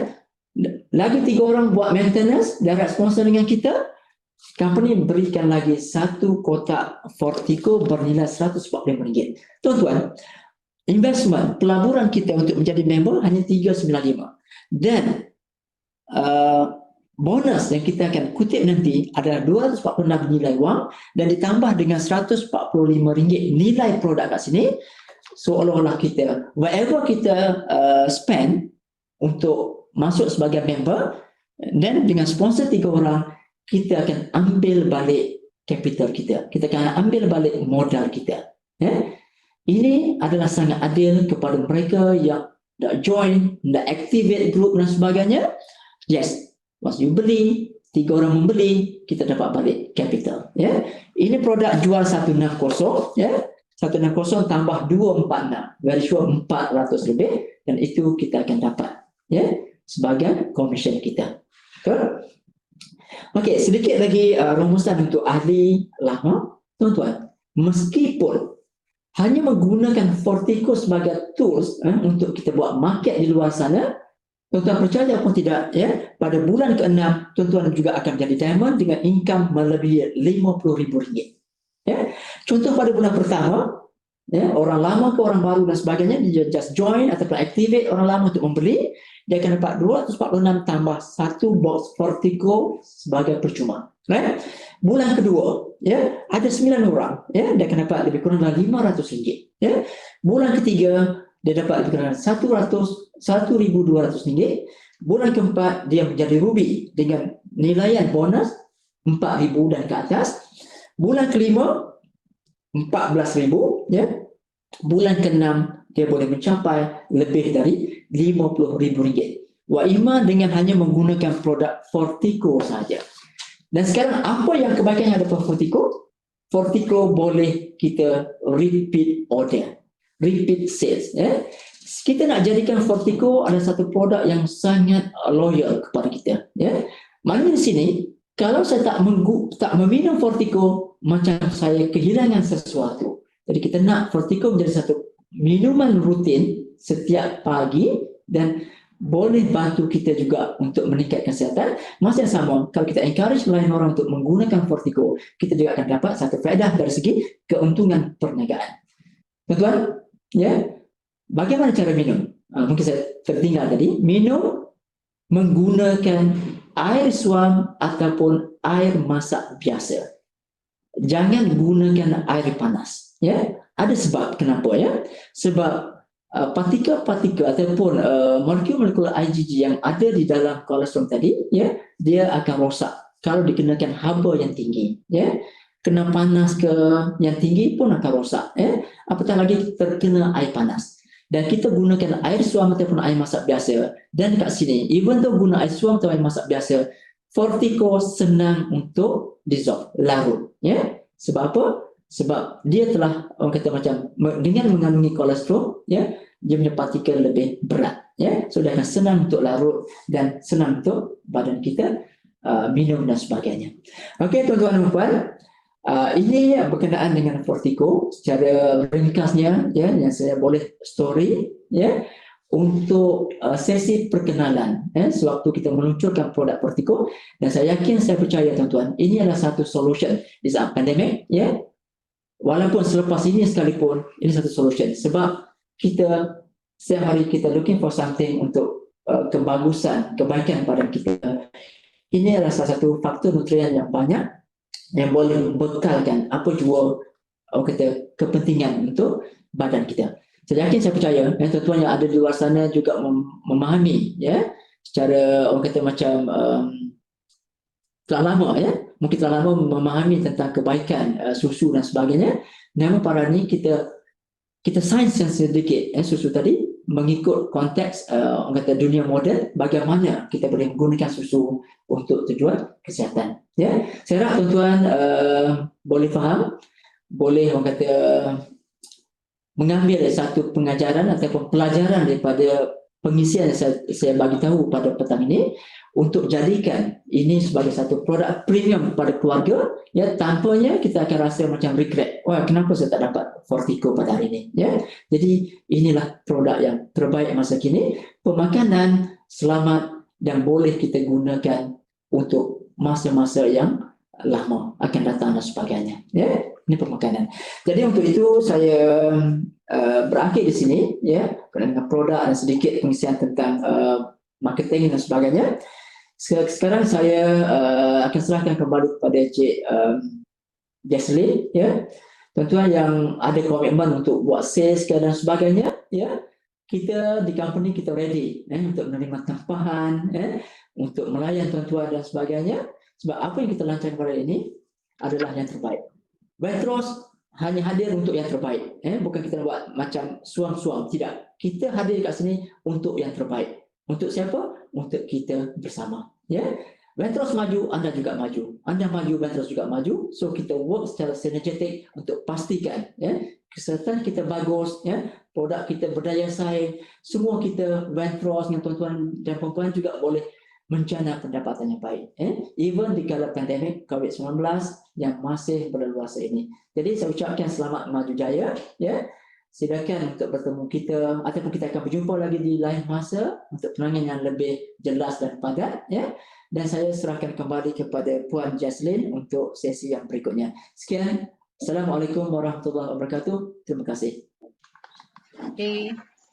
lagi 3 orang buat maintenance dan sponsor dengan kita, company berikan lagi 1 kotak Fortico bernilai RM145. Tuan-tuan, investment pelaburan kita untuk menjadi member hanya RM395, dan bonus yang kita akan kutip nanti adalah RM246 nilai wang, dan ditambah dengan RM145 nilai produk kat sini. Seolah-olah kita, whatever kita spend untuk masuk sebagai member, dan dengan sponsor 3 orang, kita akan ambil balik capital kita. Kita akan ambil balik modal kita. Ini adalah sangat adil kepada mereka yang dah join, dah activate group dan sebagainya. Yes, once you beli, 3 orang membeli, kita dapat balik capital. Ya, ini produk jual 160, ya, 160 tambah 246, very sure 400 lebih, dan itu kita akan dapat, ya, sebagai commission kita. Betul? Okey, sedikit lagi rumusan untuk ahli lama, tuan-tuan. Meskipun hanya menggunakan Fortico sebagai tools untuk kita buat market di luar sana, tuan-tuan percaya pun tidak, ya, pada bulan ke-6 tuan-tuan juga akan menjadi diamond dengan income melebihi RM50,000. Ya. Contoh pada bulan pertama, ya, orang lama ke orang baru dan sebagainya, dia just join ataupun activate orang lama untuk membeli, dia akan dapat 246 tambah 1 box Fortico sebagai percuma. Right? Bulan kedua, ya, ada 9 orang, ya, dia akan dapat lebih kurang RM500. Ya. Bulan ketiga, dia dapat lebih kurang RM1,200. Bulan keempat, dia menjadi ruby dengan nilaian bonus RM4,000 dan ke atas. Bulan kelima, RM14,000, ya. Bulan keenam, dia boleh mencapai lebih dari RM50,000. Wa ima dengan hanya menggunakan produk Fortico saja. Dan sekarang apa yang kebaikan yang ada pada Fortico? Fortico boleh kita repeat order, repeat sales. Ya. Kita nak jadikan Fortico ada satu produk yang sangat loyal kepada kita. Ya. Maknanya di sini, kalau saya tak meminum Fortico, macam saya kehilangan sesuatu. Jadi kita nak Fortico menjadi satu minuman rutin setiap pagi, dan boleh bantu kita juga untuk meningkatkan kesihatan. Masa yang sama, kalau kita encourage lain orang untuk menggunakan Fortico, kita juga akan dapat satu faedah dari segi keuntungan perniagaan. Tuan-tuan, ya, bagaimana cara minum? Mungkin saya tertinggal tadi. Minum menggunakan air suam ataupun air masak biasa. Jangan gunakan air panas. Ya, ada sebab kenapa, ya? Sebab partikel-partikel ataupun molekul-molekul IgG yang ada di dalam kolesterol tadi, ya, dia akan rosak kalau dikenakan haba yang tinggi, ya. Kena panas ke yang tinggi pun akan rosak, ya. Apatah lagi terkena air panas. Dan kita gunakan air suam ataupun air masak biasa. Dan kat sini, even though guna air suam atau air masak biasa, Fortico senang untuk dissolve, larut, ya. Sebab apa? Sebab dia telah, orang kata macam, dengan mengandungi kolesterol, ya, dia punya partikel lebih berat, ya. So dia akan senang untuk larut dan senang untuk badan kita minum dan sebagainya. Okey, tuan-tuan dan puan, ini berkenaan dengan Fortico secara ringkasnya, ya, yang saya boleh story, ya, untuk sesi perkenalan, sewaktu kita meluncurkan produk Fortico. Dan saya yakin, saya percaya tuan-tuan, ini adalah satu solution di saat pandemik, ya. walaupun selepas ini sekalipun, ini satu solution. Sebab kita setiap hari kita looking for something untuk kebagusan, kebaikan pada kita. Ini adalah salah satu faktor nutrien yang banyak yang boleh bekalkan apa jua orang kata kepentingan untuk badan kita. Saya yakin, saya percaya tuan-tuan yang ada di luar sana juga memahami ya secara orang kata macam telah lama ya, mungkin telah lama memahami tentang kebaikan susu dan sebagainya. Namun pada ni kita sainskan sedikit susu tadi mengikut konteks orang kata dunia moden, bagaimana kita boleh menggunakan susu untuk tujuan kesihatan. Ya, saya harap tuan-tuan boleh faham, boleh orang kata mengambil satu pengajaran ataupun pelajaran daripada pengisian yang saya bagi tahu pada petang ini, untuk jadikan ini sebagai satu produk premium pada keluarga, ya, tanpanya kita akan rasa macam regret, wah kenapa saya tak dapat Fortico pada hari ini, ya. Jadi inilah produk yang terbaik masa kini, pemakanan selamat dan boleh kita gunakan untuk masa-masa yang lama akan datang dan sebagainya, ya. Ini pemakanan. Jadi untuk itu saya berakhir di sini, ya, dengan produk dan sedikit pengisian tentang marketing dan sebagainya. Sekarang saya akan serahkan kembali kepada Cik Jaslyn, ya. Tuan-tuan yang ada komitmen untuk buat sales dan sebagainya, ya, kita di company kita ready untuk menerima tempahan, untuk melayan tuan-tuan dan sebagainya. Sebab apa yang kita lancarkan pada ini adalah yang terbaik. Waitrose hanya hadir untuk yang terbaik, bukan kita buat macam suam-suam, tidak. Kita hadir kat sini untuk yang terbaik. Untuk siapa? Untuk kita bersama, ya. Waitrose maju, anda juga maju. Anda maju, Waitrose juga maju. So kita work secara sinergetik untuk pastikan, ya, kesihatan kita bagus, ya, produk kita berdaya saing, semua kita Waitrose dengan tuan-tuan dan puan-puan juga boleh menjana pendapatan yang baik, even di kala pandemik COVID-19 yang masih berleluasa ini. Jadi saya ucapkan selamat maju jaya, ya. Silakan untuk bertemu kita ataupun kita akan berjumpa lagi di lain masa untuk penerangan yang lebih jelas dan padat, ya. Dan saya serahkan kembali kepada Puan Jaslyn untuk sesi yang berikutnya. Sekian. Assalamualaikum warahmatullahi wabarakatuh. Terima kasih. Okay.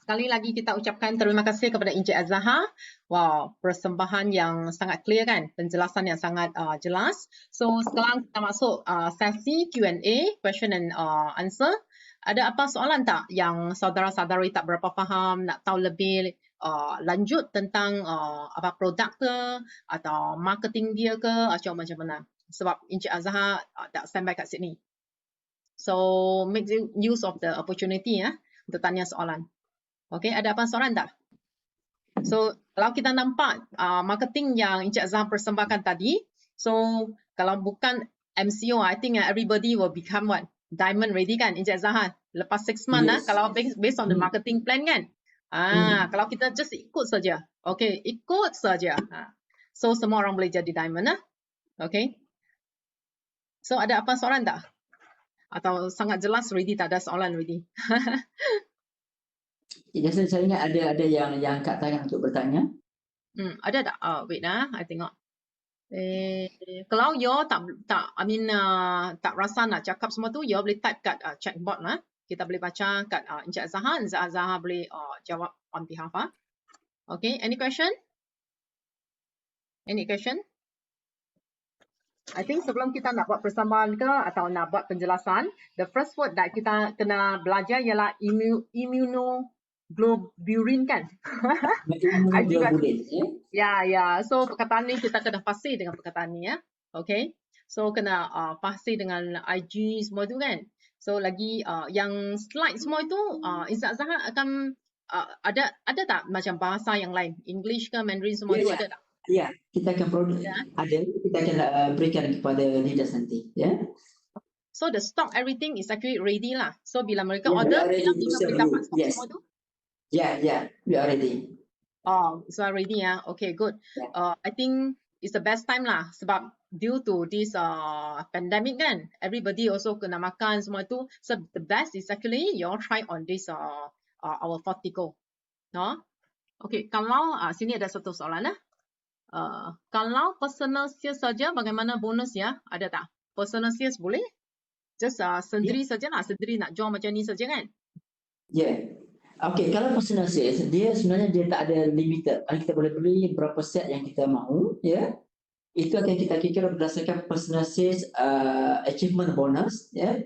Sekali lagi kita ucapkan terima kasih kepada Encik Azahar. Wow, persembahan yang sangat clear kan? Penjelasan yang sangat jelas. So sekarang kita masuk sesi Q&A, question and answer. Ada apa soalan tak yang saudara-saudari tak berapa faham, nak tahu lebih lanjut tentang apa produk ke atau marketing dia ke atau macam mana? Sebab Encik Azahar tak standby kat sini. So make use of the opportunity ya untuk tanya soalan. Okay, ada apa soalan tak? So, kalau kita nampak marketing yang Encik Azhar persembahkan tadi, so kalau bukan MCO, I think everybody will become what? Diamond ready kan, Encik Azhar? Lepas 6 months, Yes. kalau based on the marketing plan kan? Kalau kita just ikut saja. Okay, ikut saja. So, semua orang boleh jadi diamond. Okay. So, ada apa soalan tak? Atau sangat jelas ready, tak ada soalan ready? Jadi saya ingat ada yang angkat tangan untuk bertanya. Ada tak? Wait I tengok. Kalau you tak rasa nak cakap semua tu, you boleh type kat chatbot lah. Kita boleh baca kat Encik Azhar. Encik Azhar boleh jawab on behalf. Okay, any question? Any question? I think sebelum kita nak buat persamaan ke atau nak buat penjelasan, the first word that kita kena belajar ialah immunoglobulin kan? Immunoglobulin, ya. So perkataan ni kita kena pasti dengan perkataan ni ya. Okay. So kena pasti dengan IG semua tu kan. So lagi yang slide semua itu Encik Azhar akan ada tak macam bahasa yang lain, English ke Mandarin semua itu ada tak? Ya, kita akan kita akan berikan kepada leaders nanti, ya. So the stock everything is actually ready lah. So bila mereka order, bila boleh dapat stock semua tu? Yeah, we are ready. Oh, so ready ya. Okay, good. I think it's the best time lah sebab due to this pandemic kan, everybody also kena makan semua tu. So the best is actually you all try on this our Fortico. No? Okay, kalau sini ada satu soalan lah. Kalau personal sales saja, bagaimana bonus ya? Ada tak? Personal sales boleh? Just sendiri sajalah, sendiri nak jual macam ni saja kan? Yeah. Okay, kalau personal sales, dia sebenarnya dia tak ada limited. Kita boleh beli berapa set yang kita mahu, ya. Itu akan kita kira berdasarkan personal sales achievement bonus, ya.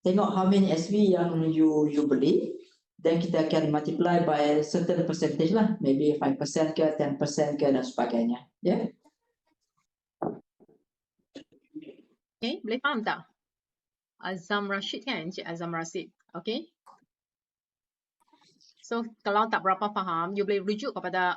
Tengok how many SV yang you beli, dan kita akan multiply by certain percentage lah, maybe 5% ke 10% ke dan sebagainya, ya. Okay, boleh faham tak? Azam Rashid kan, Encik Azam Rashid. Okay. So kalau tak berapa faham, you boleh rujuk kepada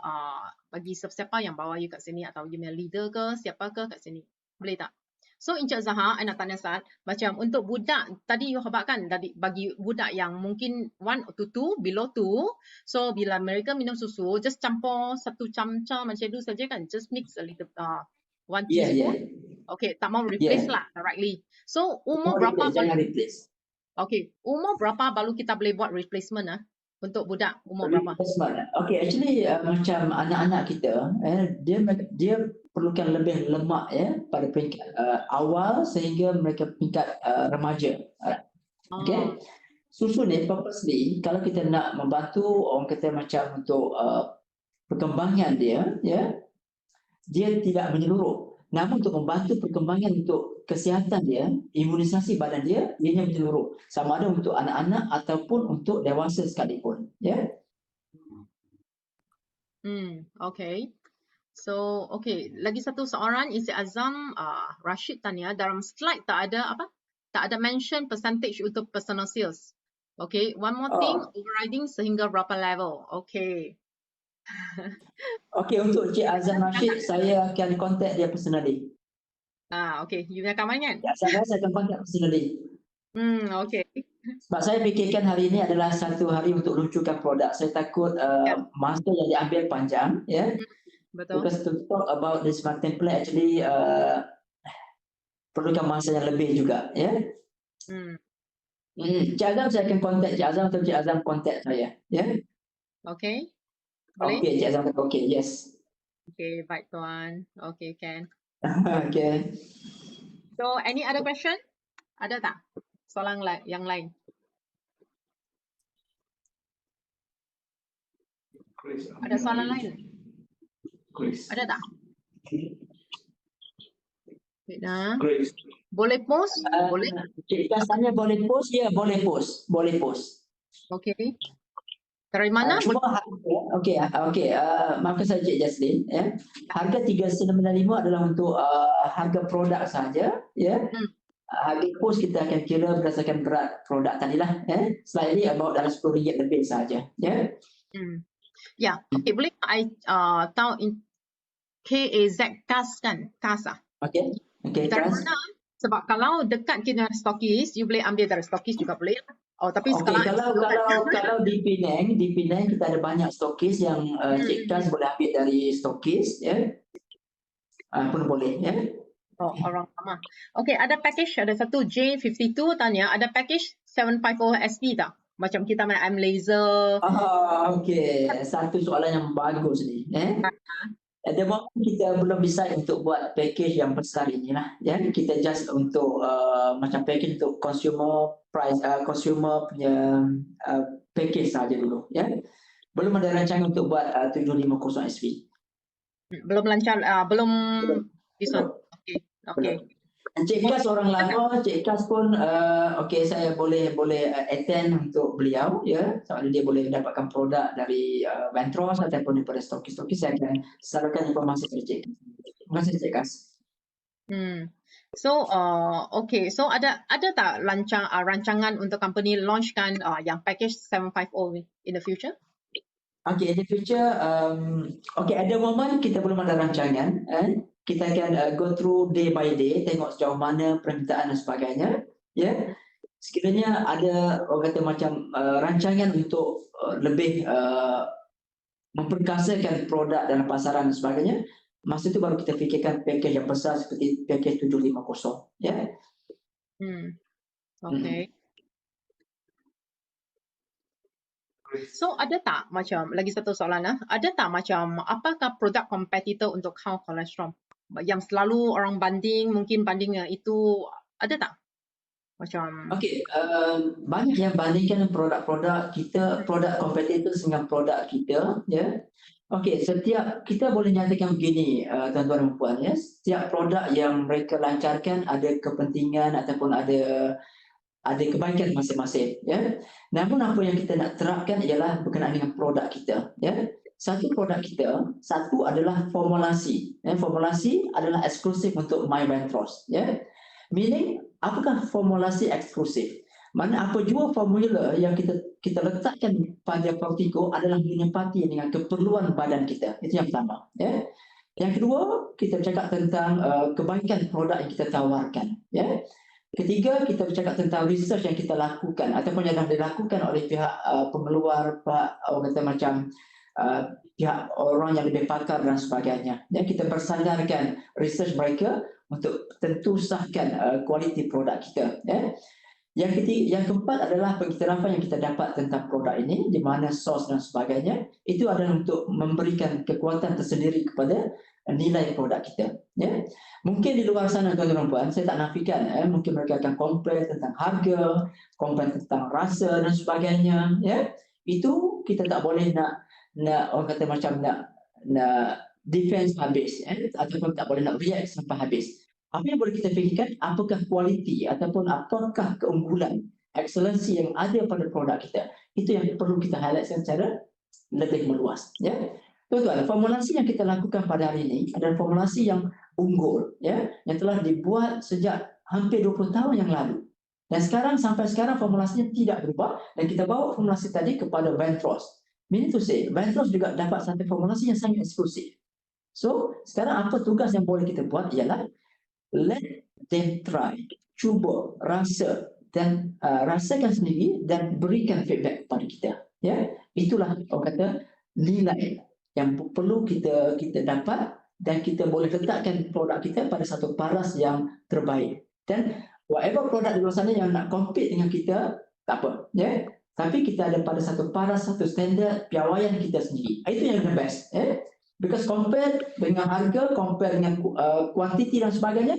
bagi siapa yang bawa you kat sini atau you punya leader ke, siapa ke kat sini. Boleh tak? So Encik Zahar, I nak tanya Sat, macam untuk budak, tadi you habaq kan, bagi budak yang mungkin 1 to 2, below 2, so bila mereka minum susu, just campur 1 camca macam tu saja kan, just mix a little, 1 Yeah, teaspoon. yeah. Okay, tak mau replace Yeah. lah directly. So umur Jangan berapa replace, jangan replace. Okay, umur berapa baru kita boleh buat replacement untuk budak umur berapa? Replacement. Okay, actually macam anak-anak kita, dia perlukan lebih lemak ya pada peringkat awal sehingga mereka peringkat remaja. Okay. Susu ni purposely kalau kita nak membantu orang kata macam untuk perkembangan dia, ya, dia tidak menyeluruh. Namun untuk membantu perkembangan untuk kesihatan dia, imunisasi badan dia, ianya menyeluruh. Sama ada untuk anak-anak ataupun untuk dewasa sekalipun. Ya. Okay. So, okay. Lagi satu soalan, Encik Azam Rashid tanya, dalam slide tak ada apa? Tak ada mention percentage untuk personal sales. Okay. One more thing, overriding sehingga berapa level? Okay. Okay, untuk Cik Azam Rashid, saya akan contact dia personally. Okay. You punya kawan kan? Ya, saya akan contact personally. Okay. Sebab saya fikirkan hari ini adalah satu hari untuk luncurkan produk. Saya takut masa yang diambil panjang, ya. Betul. Because to talk about this smart template actually perlukan masa yang lebih juga, ya. Cik Azam saya akan contact Cik Azam atau Cik Azam contact saya, ya. Okay. Boleh? Okay, Cik Azam. Okay, yes. Okay, baik tuan. Okay, can. Okay. So, any other question? Ada tak? Soalan yang lain? Ada soalan lain? Ada tak? Boleh post? Boleh? Cik tanya boleh post? Ya, boleh post. Boleh post. Okay. Dari mana? Okey, maafkan saya Cik Jaslin, ya. Harga 395 adalah untuk harga produk saja, ya. Harga post kita akan kira berdasarkan berat produk tadilah, ya. Slightly about dalam RM10 lebih saja, ya. Ya, okay, boleh I tahu KAZ KAS kan? KAS ah. Okey. Okey, dari KAS. mana? Sebab kalau dekat kita stokis, you boleh ambil dari stokis juga boleh. Tapi Okey, sekarang kalau di Penang kita ada banyak stokis yang Cik KAS boleh ambil dari stokis, ya. Pun boleh, ya. Orang sama. Okay, ada package, ada satu J52 tanya, ada package 750 SP tak? Macam kita main M laser. Okey, satu soalan yang bagus ni, At the moment kita belum decide untuk buat package yang besar inilah, ya. Kita just untuk macam package untuk consumer price, consumer punya package saja dulu, ya. Belum ada rancangan untuk buat 750 SV. Belum lancar, belum this one. Okay. Cik Kas orang lama, Cik Kas pun okey saya boleh attend untuk beliau, ya. Soalnya dia boleh mendapatkan produk dari Ventros ataupun daripada stokis-stokis. Saya akan salurkan informasi kepada Cik Kas. Terima kasih Cik Kas. So okay, so ada tak rancangan untuk company launchkan yang package 750 in the future? Okay, in the future, okay, at the moment kita belum ada rancangan. Kita akan go through day by day, tengok sejauh mana permintaan dan sebagainya. Ya, sekiranya ada orang kata macam rancangan untuk lebih memperkasakan produk dalam pasaran dan sebagainya, masa itu baru kita fikirkan package yang besar seperti package 750. Ya. Okay. So ada tak macam lagi satu soalan ada tak macam apakah produk kompetitor untuk count cholesterol yang selalu orang banding, mungkin bandingnya itu ada tak? Macam Okey, banyak yang bandingkan produk-produk kita, produk kompetitor dengan produk kita, ya. Okey, setiap kita boleh nyatakan begini, tuan-tuan dan puan, ya. Setiap produk yang mereka lancarkan ada kepentingan ataupun ada kebaikan masing-masing, ya. Namun apa yang kita nak terapkan ialah berkenaan dengan produk kita, ya. Satu produk kita, satu adalah formulasi. Formulasi adalah eksklusif untuk MyVentros, ya. Meaning, apakah formulasi eksklusif? Mana apa jua formula yang kita letakkan pada Fortico adalah menepati dengan keperluan badan kita. Itu yang pertama, ya. Yang kedua, kita bercakap tentang kebaikan produk yang kita tawarkan, ya. Ketiga, kita bercakap tentang research yang kita lakukan ataupun yang dah dilakukan oleh pihak pengeluar, orang kata macam pihak orang yang lebih pakar dan sebagainya. Ya, kita bersandarkan research mereka untuk tentu sahkan kualiti produk kita. Ya. Yang keempat adalah pengiktirafan yang kita dapat tentang produk ini, di mana sos dan sebagainya. Itu adalah untuk memberikan kekuatan tersendiri kepada nilai produk kita. Ya. Mungkin di luar sana tuan-tuan dan puan, saya tak nafikan, mungkin mereka akan komplain tentang harga, komplain tentang rasa dan sebagainya. Ya. Itu kita tak boleh nak orang kata macam nak defense habis, ataupun tak boleh nak react sampai habis. Apa yang boleh kita fikirkan, apakah kualiti ataupun apakah keunggulan, excellency yang ada pada produk kita. Itu yang perlu kita highlight secara lebih meluas. Ya. Tuan-tuan, formulasi yang kita lakukan pada hari ini adalah formulasi yang unggul, ya, yang telah dibuat sejak hampir 20 tahun yang lalu. Dan sampai sekarang formulasinya tidak berubah dan kita bawa formulasi tadi kepada Ventros. Meaning to say, Ventros juga dapat satu formulasi yang sangat eksklusif. So, sekarang apa tugas yang boleh kita buat ialah let them try, cuba, rasa dan rasakan sendiri dan berikan feedback kepada kita. Ya, itulah orang kata nilai yang perlu kita dapat dan kita boleh letakkan produk kita pada satu paras yang terbaik. Dan whatever produk di luar sana yang nak compete dengan kita, tak apa. Ya, tapi kita ada pada satu paras, satu standard piawaian kita sendiri. Itu yang the best. Ya. Because compare dengan harga, compare dengan kuantiti dan sebagainya,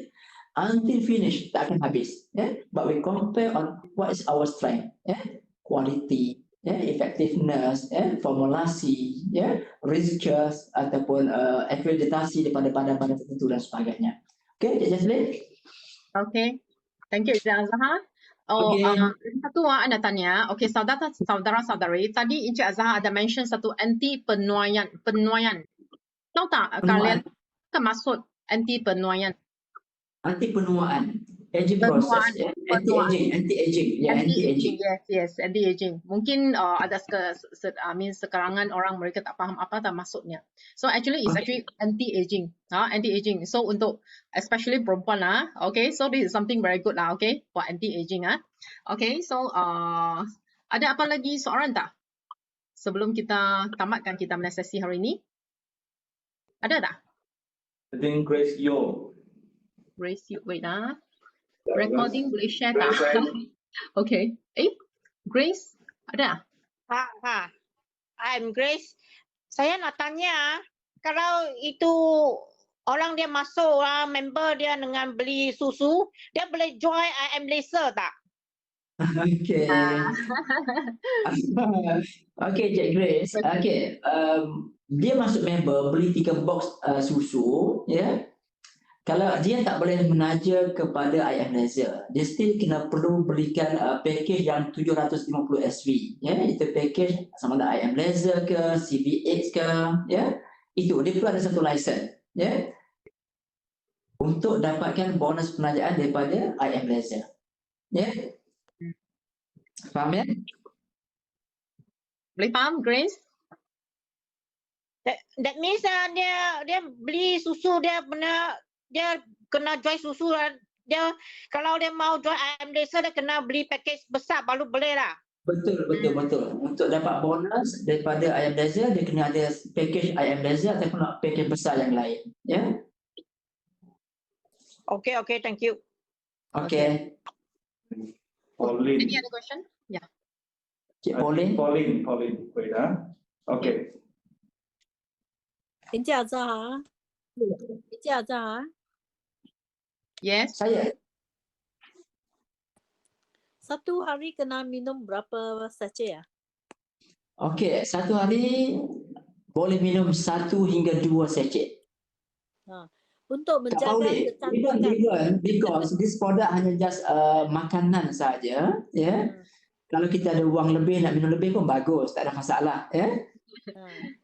until finish tak akan habis. But we compare on what is our strength, quality, effectiveness, formulasi, research ataupun akreditasi daripada badan-badan tertentu dan sebagainya. Okay, Cik Jaslyn? okay. Thank you, Encik Azhar. Satu anda tanya, okay, saudara-saudari, tadi Encik Azhar ada mention satu anti penuaian. Tahu tak kalian ke maksud anti penuaian? Anti penuaan, aging process, anti-aging, yes, anti-aging. Mungkin ada sekerangan orang mereka tak faham apa tak maksudnya. So actually it's actually anti-aging, anti-aging. So untuk especially perempuan okay, so this is something very good okay, for anti-aging Okay, so ada apa lagi soalan tak sebelum kita tamatkan kita punya sesi hari ini? Ada tak? I think Grace Yo. Grace Yo, wait recording boleh share tak? Okay. Grace, ada? I'm Grace. Saya nak tanya, kalau itu orang dia masuk member dia dengan beli susu, dia boleh join IM Malaysia tak? Okay. Okay, Cik Grace. Okay. Dia masuk member, beli 3 box susu, ya. Kalau dia tak boleh menaja kepada IM Malaysia, dia still kena perlu belikan package yang 750 SV, ya. Itu package sama ada IM Malaysia ke, CVX ke, ya. Itu dia perlu ada satu license, ya, untuk dapatkan bonus penajaan daripada IM Malaysia. Ya. Faham ya? Boleh faham, Grace? That means dia beli susu, dia kena join susu. Dia kalau dia mau join IM Malaysia, dia kena beli package besar baru boleh lah. Betul. Untuk dapat bonus daripada IM Malaysia, dia kena ada package IM Malaysia ataupun package besar yang lain. Ya. Okay, thank you. Okay. Pauline. Any other question? Yeah. Cik Pauline. Wait, okay. Encik Azhar. Yes. Saya. satu hari kena minum berapa sachet ya? Okey, satu hari boleh minum 1 hingga 2 sachet. Untuk Tak menjaga boleh. kecantikan. Because this product hanya just makanan saja, ya. Kalau kita ada wang lebih nak minum lebih pun bagus, tak ada masalah, ya.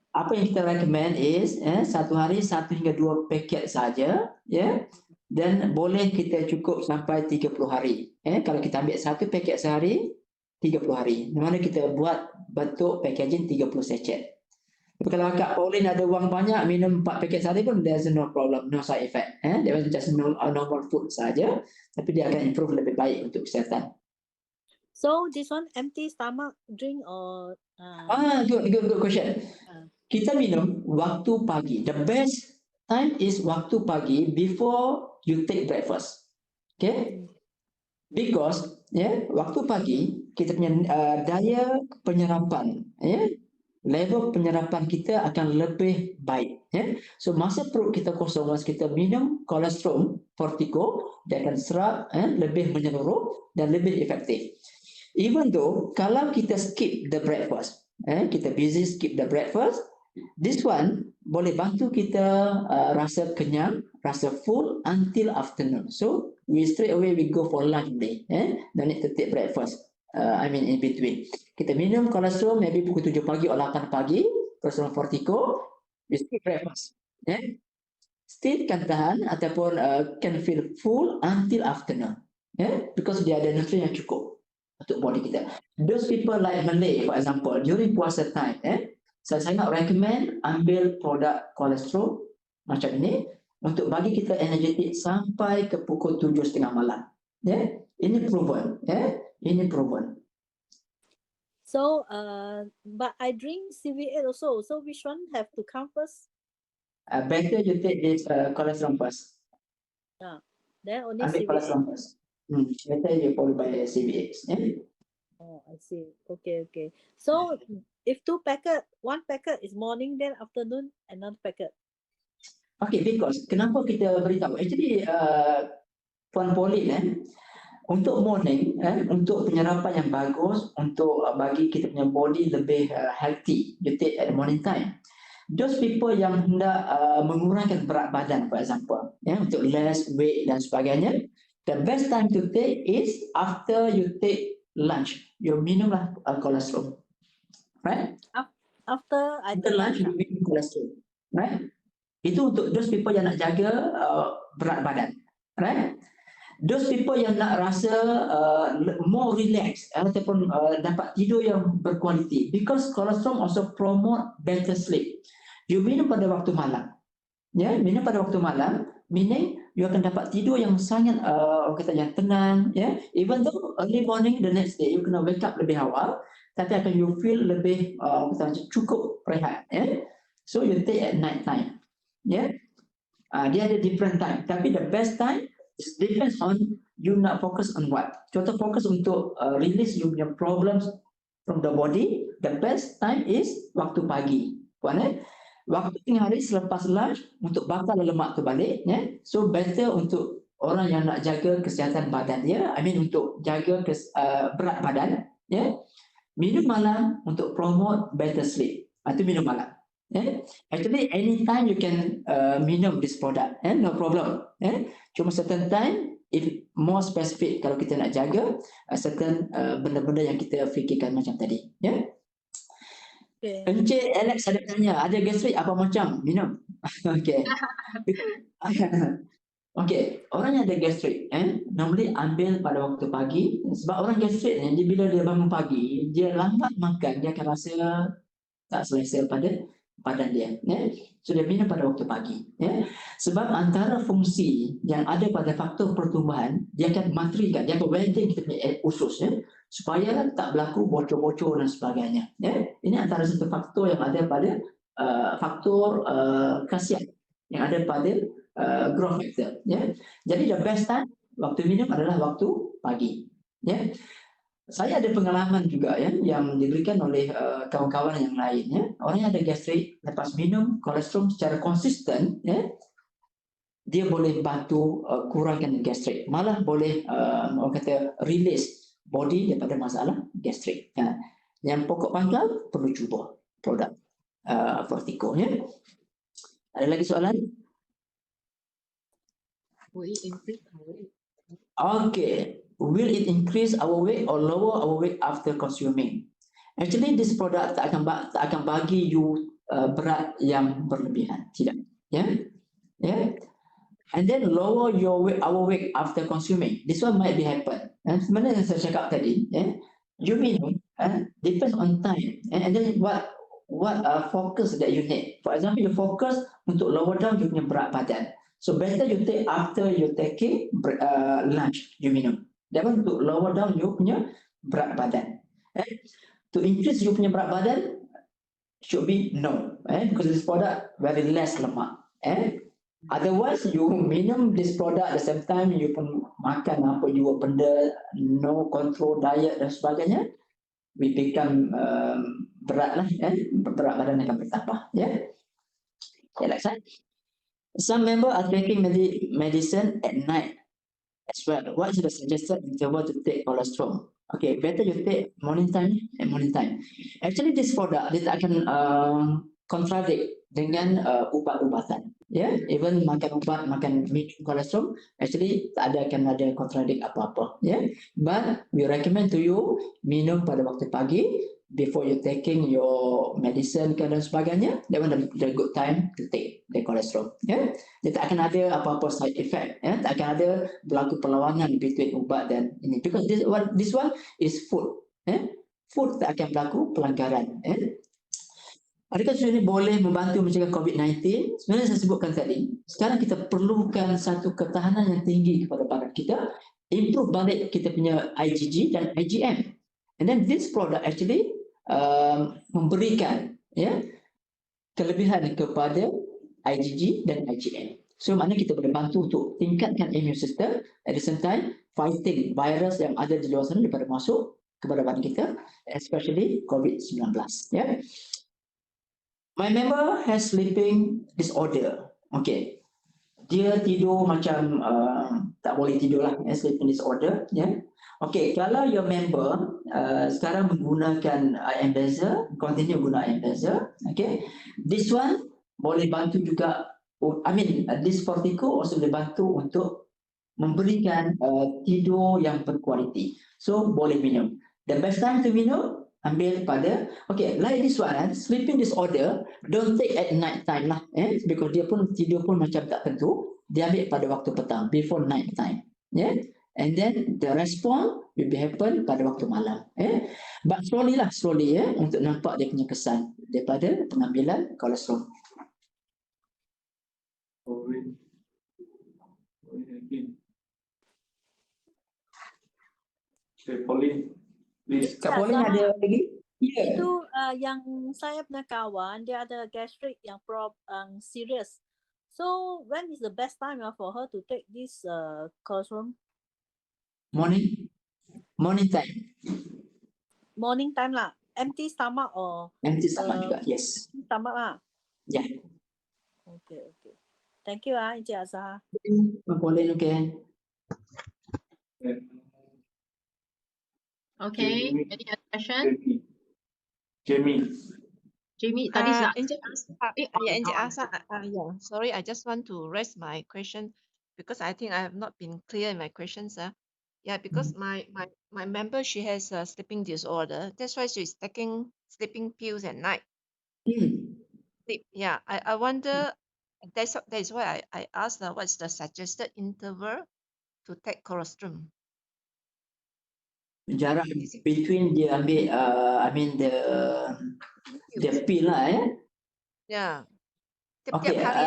Apa yang kita recommend is satu hari 1 hingga 2 paket saja, ya. Dan boleh kita cukup sampai 30 hari. Kalau kita ambil 1 paket sehari, 30 hari. Di mana kita buat bentuk packaging 30 sachet. Tapi kalau Kak Pauline ada wang banyak, minum 4 paket sehari pun there's no problem, no side effect. Dia just normal food saja, tapi dia akan improve lebih baik untuk kesihatan. So this one empty stomach drink or Good question. Kita minum waktu pagi. The best time is waktu pagi before you take breakfast. Okay? Because waktu pagi kita punya daya penyerapan, level penyerapan kita akan lebih baik. So masa perut kita kosong, masa kita minum kolostrum Fortico, dia akan serap lebih menyeluruh dan lebih efektif. Even though kalau kita skip the breakfast, kita busy skip the breakfast, this one boleh bantu kita rasa kenyang, rasa full until afternoon. So we straight away we go for lunch day. Don't need to take breakfast. In between. Kita minum kolostrum maybe pukul 7 pagi atau 8 pagi, kolostrum Fortico, we skip breakfast. Still can tahan ataupun can feel full until afternoon. Because dia ada nutrien yang cukup untuk body kita. Those people like Malay, for example, during puasa time, saya sangat recommend ambil produk kolostrum macam ini untuk bagi kita energetik sampai ke pukul 7.30 malam. Ini proven. Ini proven. So, but I drink CV8 also. So which one have to come first? Better you take this kolostrum first. Then only Ambil CV8. kolostrum first. Better you follow by CV8. Oh, I see. Okay. So if one packet is morning, then afternoon another packet. Okay, because kenapa kita beritahu? Actually, Puan Pauline, untuk morning, untuk penyerapan yang bagus, untuk bagi kita punya body lebih healthy, you take at the morning time. Those people yang hendak mengurangkan berat badan, for example, untuk less weight dan sebagainya, the best time to take is after you take lunch. You minumlah kolostrum, right? After I After lunch, you minum kolostrum, right? Itu untuk those people yang nak jaga berat badan, right? Those people yang nak rasa more relax ataupun dapat tidur yang berkualiti, because kolostrum also promote better sleep. You minum pada waktu malam, minum pada waktu malam, meaning you akan dapat tidur yang sangat yang tenang, even though early morning the next day you kena wake up lebih awal, tapi akan you feel lebih cukup rehat. So you take at night time. Dia ada different time, tapi the best time is depends on you nak fokus on what. Contoh fokus untuk release you punya problems from the body, the best time is waktu pagi. Waktu tengah hari selepas lunch untuk bakar lemak tu balik. So better untuk orang yang nak jaga kesihatan badan dia, untuk jaga berat badan. Minum malam untuk promote better sleep. Itu minum malam. Actually anytime you can minum this product, no problem. Cuma certain time, if more specific kalau kita nak jaga certain benda-benda yang kita fikirkan macam tadi. Encik Alex ada tanya, ada gastrik apa macam? Minum. Okay. Okay, orang yang ada gastrik, normally ambil pada waktu pagi. Sebab orang gastrik ni, bila dia bangun pagi, dia lambat makan, dia akan rasa tak selesa pada badan dia. So dia minum pada waktu pagi. Sebab antara fungsi yang ada pada faktor pertumbuhan, dia akan materikan, dia akan welding kita punya usus, supaya tak berlaku bocor-bocor dan sebagainya. Ini antara satu faktor yang ada pada faktor khasiat yang ada pada growth factor. Jadi the best time waktu minum adalah waktu pagi. Saya ada pengalaman juga yang diberikan oleh kawan-kawan yang lain. Orang yang ada gastrik lepas minum kolostrum secara konsisten, dia boleh bantu kurangkan gastrik, malah boleh orang kata release body daripada masalah gastrik. Yang pokok pangkal perlu cuba produk Fortico ya. Ada lagi soalan? Will it increase our weight? Okay, will it increase our weight or lower our weight after consuming? Actually, this product tak akan bagi you berat yang berlebihan, tidak. Ya, ya. And then lower your weight, our weight after consuming. This one might be happen. Sebenarnya yang saya cakap tadi, you minum, depends on time. And then what focus that you need. For example, you focus untuk lower down you punya berat badan. So better you take after you taking lunch, you minum. That one to lower down you punya berat badan. To increase you punya berat badan should be no, because this product very less lemak. Otherwise you minum this product at the same time you pun makan apa juga benda, no control diet dan sebagainya, we become berat lah, berat badan akan bertambah. Okay, like that. Some members are taking medicine at night as well. What is the suggested interval to take cholesterol? Okay, better you take morning time and morning time. Actually, this product dia akan contradict dengan ubat-ubatan. Even makan ubat, makan kolesterol, actually tak akan ada contradict apa-apa. But we recommend to you minum pada waktu pagi before you taking your medicine dan sebagainya. That one the good time to take the cholesterol. Dia tak akan ada apa-apa side effect. Tak akan ada berlaku perlawanan between ubat dan ini. Because this one is food. Food tak akan berlaku pelanggaran. Adakah susu ini boleh membantu mencegah COVID-19? Sebenarnya saya sebutkan tadi. Sekarang kita perlukan satu ketahanan yang tinggi kepada badan kita. Improve balik kita punya IgG dan IgM. And then this product actually memberikan kelebihan kepada IgG dan IgM. So maknanya kita boleh bantu untuk tingkatkan immune system, at the same time fighting virus yang ada di luar sana daripada masuk kepada badan kita, especially COVID-19. My member has sleeping disorder. Okay, dia tidur macam tak boleh tidur lah, sleeping disorder. Okay, kalau your member sekarang menggunakan iron laser, continue guna iron laser. Okay, this one boleh bantu juga. This Fortico also boleh bantu untuk memberikan tidur yang berkualiti. So boleh minum. The best time to minum, ambil pada, okay, like this one, sleeping disorder, don't take at night time lah, because dia pun tidur pun macam tak tentu. Dia ambil pada waktu petang, before night time. And then the response will be happen pada waktu malam. But slowly untuk nampak dia punya kesan daripada pengambilan kolesterol. Okay, Pauline, please. Kak Pauline ada lagi? Itu yang saya punya kawan, dia ada gastric yang serious. So when is the best time for her to take this cholesterol? Morning time. Morning time lah. Empty stomach or? Empty stomach juga, yes. Stomach lah. Okay. Thank you Encik Azhar. Pauline, okay. Okay, any other question? Jamie. Tadi Encik Azhar, sorry, I just want to raise my question because I think I have not been clear in my questions. Because my member, she has a sleeping disorder. That's why she's taking sleeping pills at night. I wonder, that is why I asked her what's the suggested interval to take colostrum. Jarak between dia ambil the pill lah Tiap-tiap hari.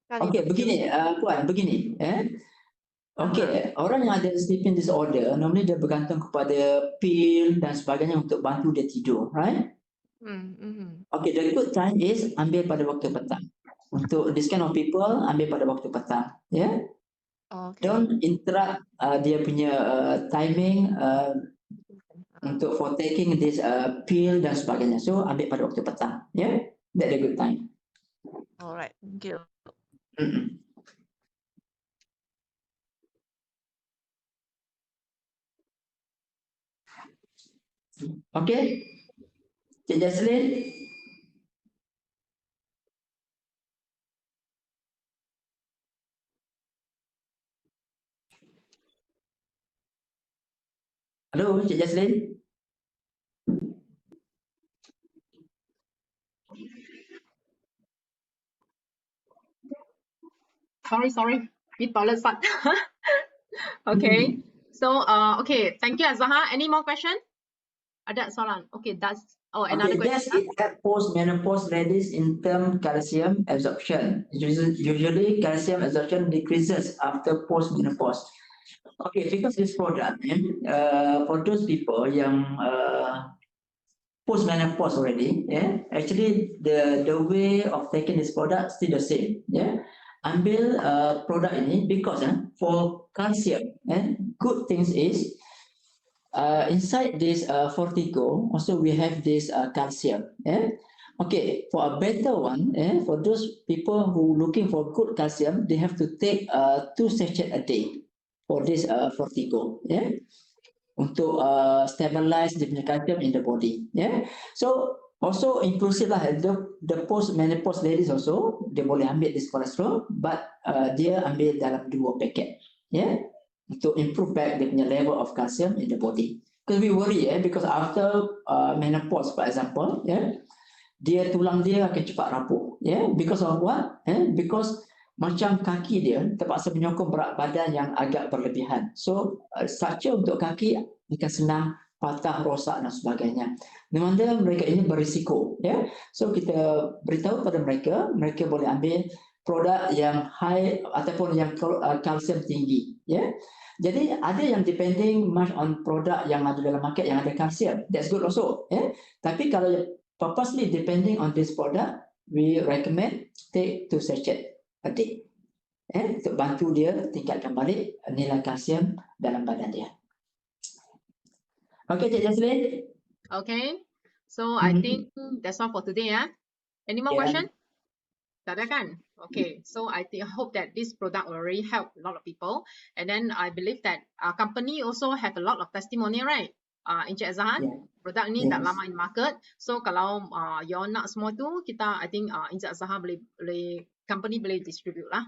Okay, begini Puan, begini okay, orang yang ada sleeping disorder normally dia bergantung kepada pil dan sebagainya untuk bantu dia tidur, right? Okay, the good time is ambil pada waktu petang. Untuk this kind of people ambil pada waktu petang, Okay. Don't interrupt dia punya timing untuk for taking this pill dan sebagainya. So ambil pada waktu petang, That's a good time. Alright, thank you. Okay, Cik Jaslyn. Halo, Cik Jaslyn. Sorry. Bit toilet start. Okay. So, okay. Thank you, Azahar. Any more question? Ada soalan? Okay, that's another Okay, question. yes, it helps post-menopause ladies in term calcium absorption. Usually, calcium absorption decreases after post-menopause. Okay, because this product, for those people yang post-menopause already, actually the way of taking this product still the same, Ambil produk ini because for calcium, good things is inside this Fortigo also we have this calcium. Okay, for a better one, for those people who looking for good calcium, they have to take 2 sachets a day for this Fortigo. Untuk stabilize the calcium in the body. So also inclusive lah the post menopause ladies also dia boleh ambil this cholesterol, but dia ambil dalam 2 paket. Untuk improve back the level of calcium in the body. Because we worry, because after menopause, for example, dia tulang dia akan cepat rapuh, because of what? Because macam kaki dia terpaksa menyokong berat badan yang agak berlebihan. So, structure untuk kaki akan senang patah, rosak dan sebagainya. Di mana mereka ini berisiko, So, kita beritahu pada mereka, mereka boleh ambil produk yang high ataupun yang kalsium tinggi, Jadi ada yang depending much on produk yang ada dalam market yang ada kalsium. That's good also, Tapi kalau purposely depending on this product, we recommend take 2 sachet a day, untuk bantu dia tingkatkan balik nilai kalsium dalam badan dia. Okay, Cik Jaslyn. Okay. So I think that's all for today, Any more question? Tak ada kan? Okay. So I hope that this product will really help a lot of people. And then I believe that our company also have a lot of testimony, right? Encik Azahar, produk ni dah lama in market. So kalau you nak semua tu, I think Encik Azahar boleh company boleh distribute lah.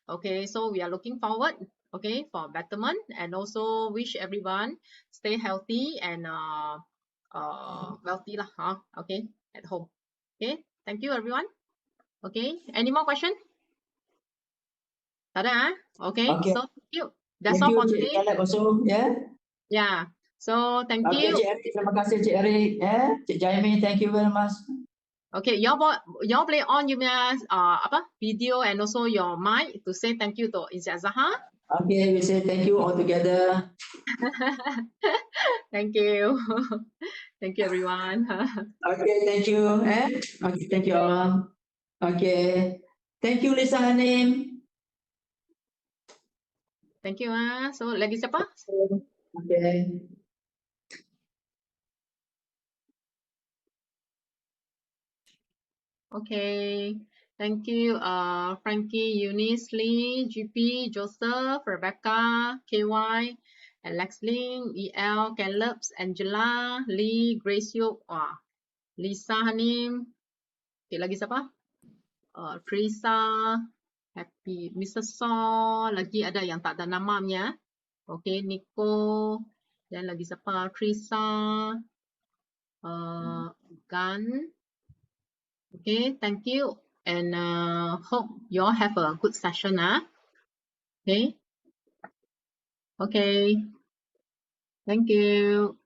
Okay, so we are looking forward, for betterment, and also wish everyone stay healthy and wealthy lah, okay, at home. Okay, thank you everyone. Okay, any more question? Tak ada, Okay, so thank you. That's all for today. Also, Yeah. So thank you. Cik Eric, terima kasih Cik Eric, Cik Jaime, thank you very much. Okay, y'all play on your video and also your mic to say thank you to Encik Azahar. Okay, we say thank you all together. Thank you. Thank you everyone. Okay, thank you. Okay, thank you all. Okay, thank you Lisa Hanim. Thank you. So lagi siapa? Okay. Okay, thank you, Frankie, Eunice, Lee, GP, Joseph, Rebecca, KY, Alex Ling, EL, Calebs, Angela, Lee, Grace Yuk, Lisa Hanim, okay, lagi siapa? Teresa, Happy, Mr. Saw, lagi ada yang tak ada namanya. Okay, Nico, dan lagi siapa? Teresa, Gan. Okay, thank you, and hope you all have a good session. Okay. Okay. Thank you.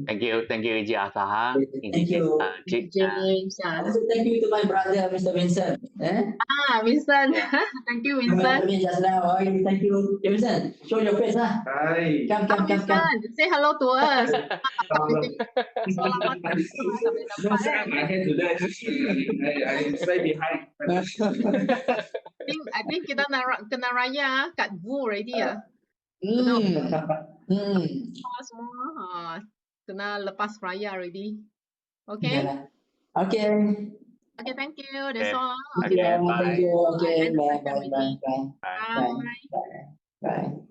Thank you, Encik Azahar. Thank you. James. Also, thank you to my brother, Mr. Vincent. Vincent. Thank you, Vincent. Just now. Thank you, Vincent. Show your face, Hi. Come. Say hello to us. I had to that. I stay behind. I think kita kena raya kat VU already semua kena lepas raya already. Okay. Okay. Okay, thank you. That's all. Okay, thank you. Okay, Bye. bye. Bye. Bye.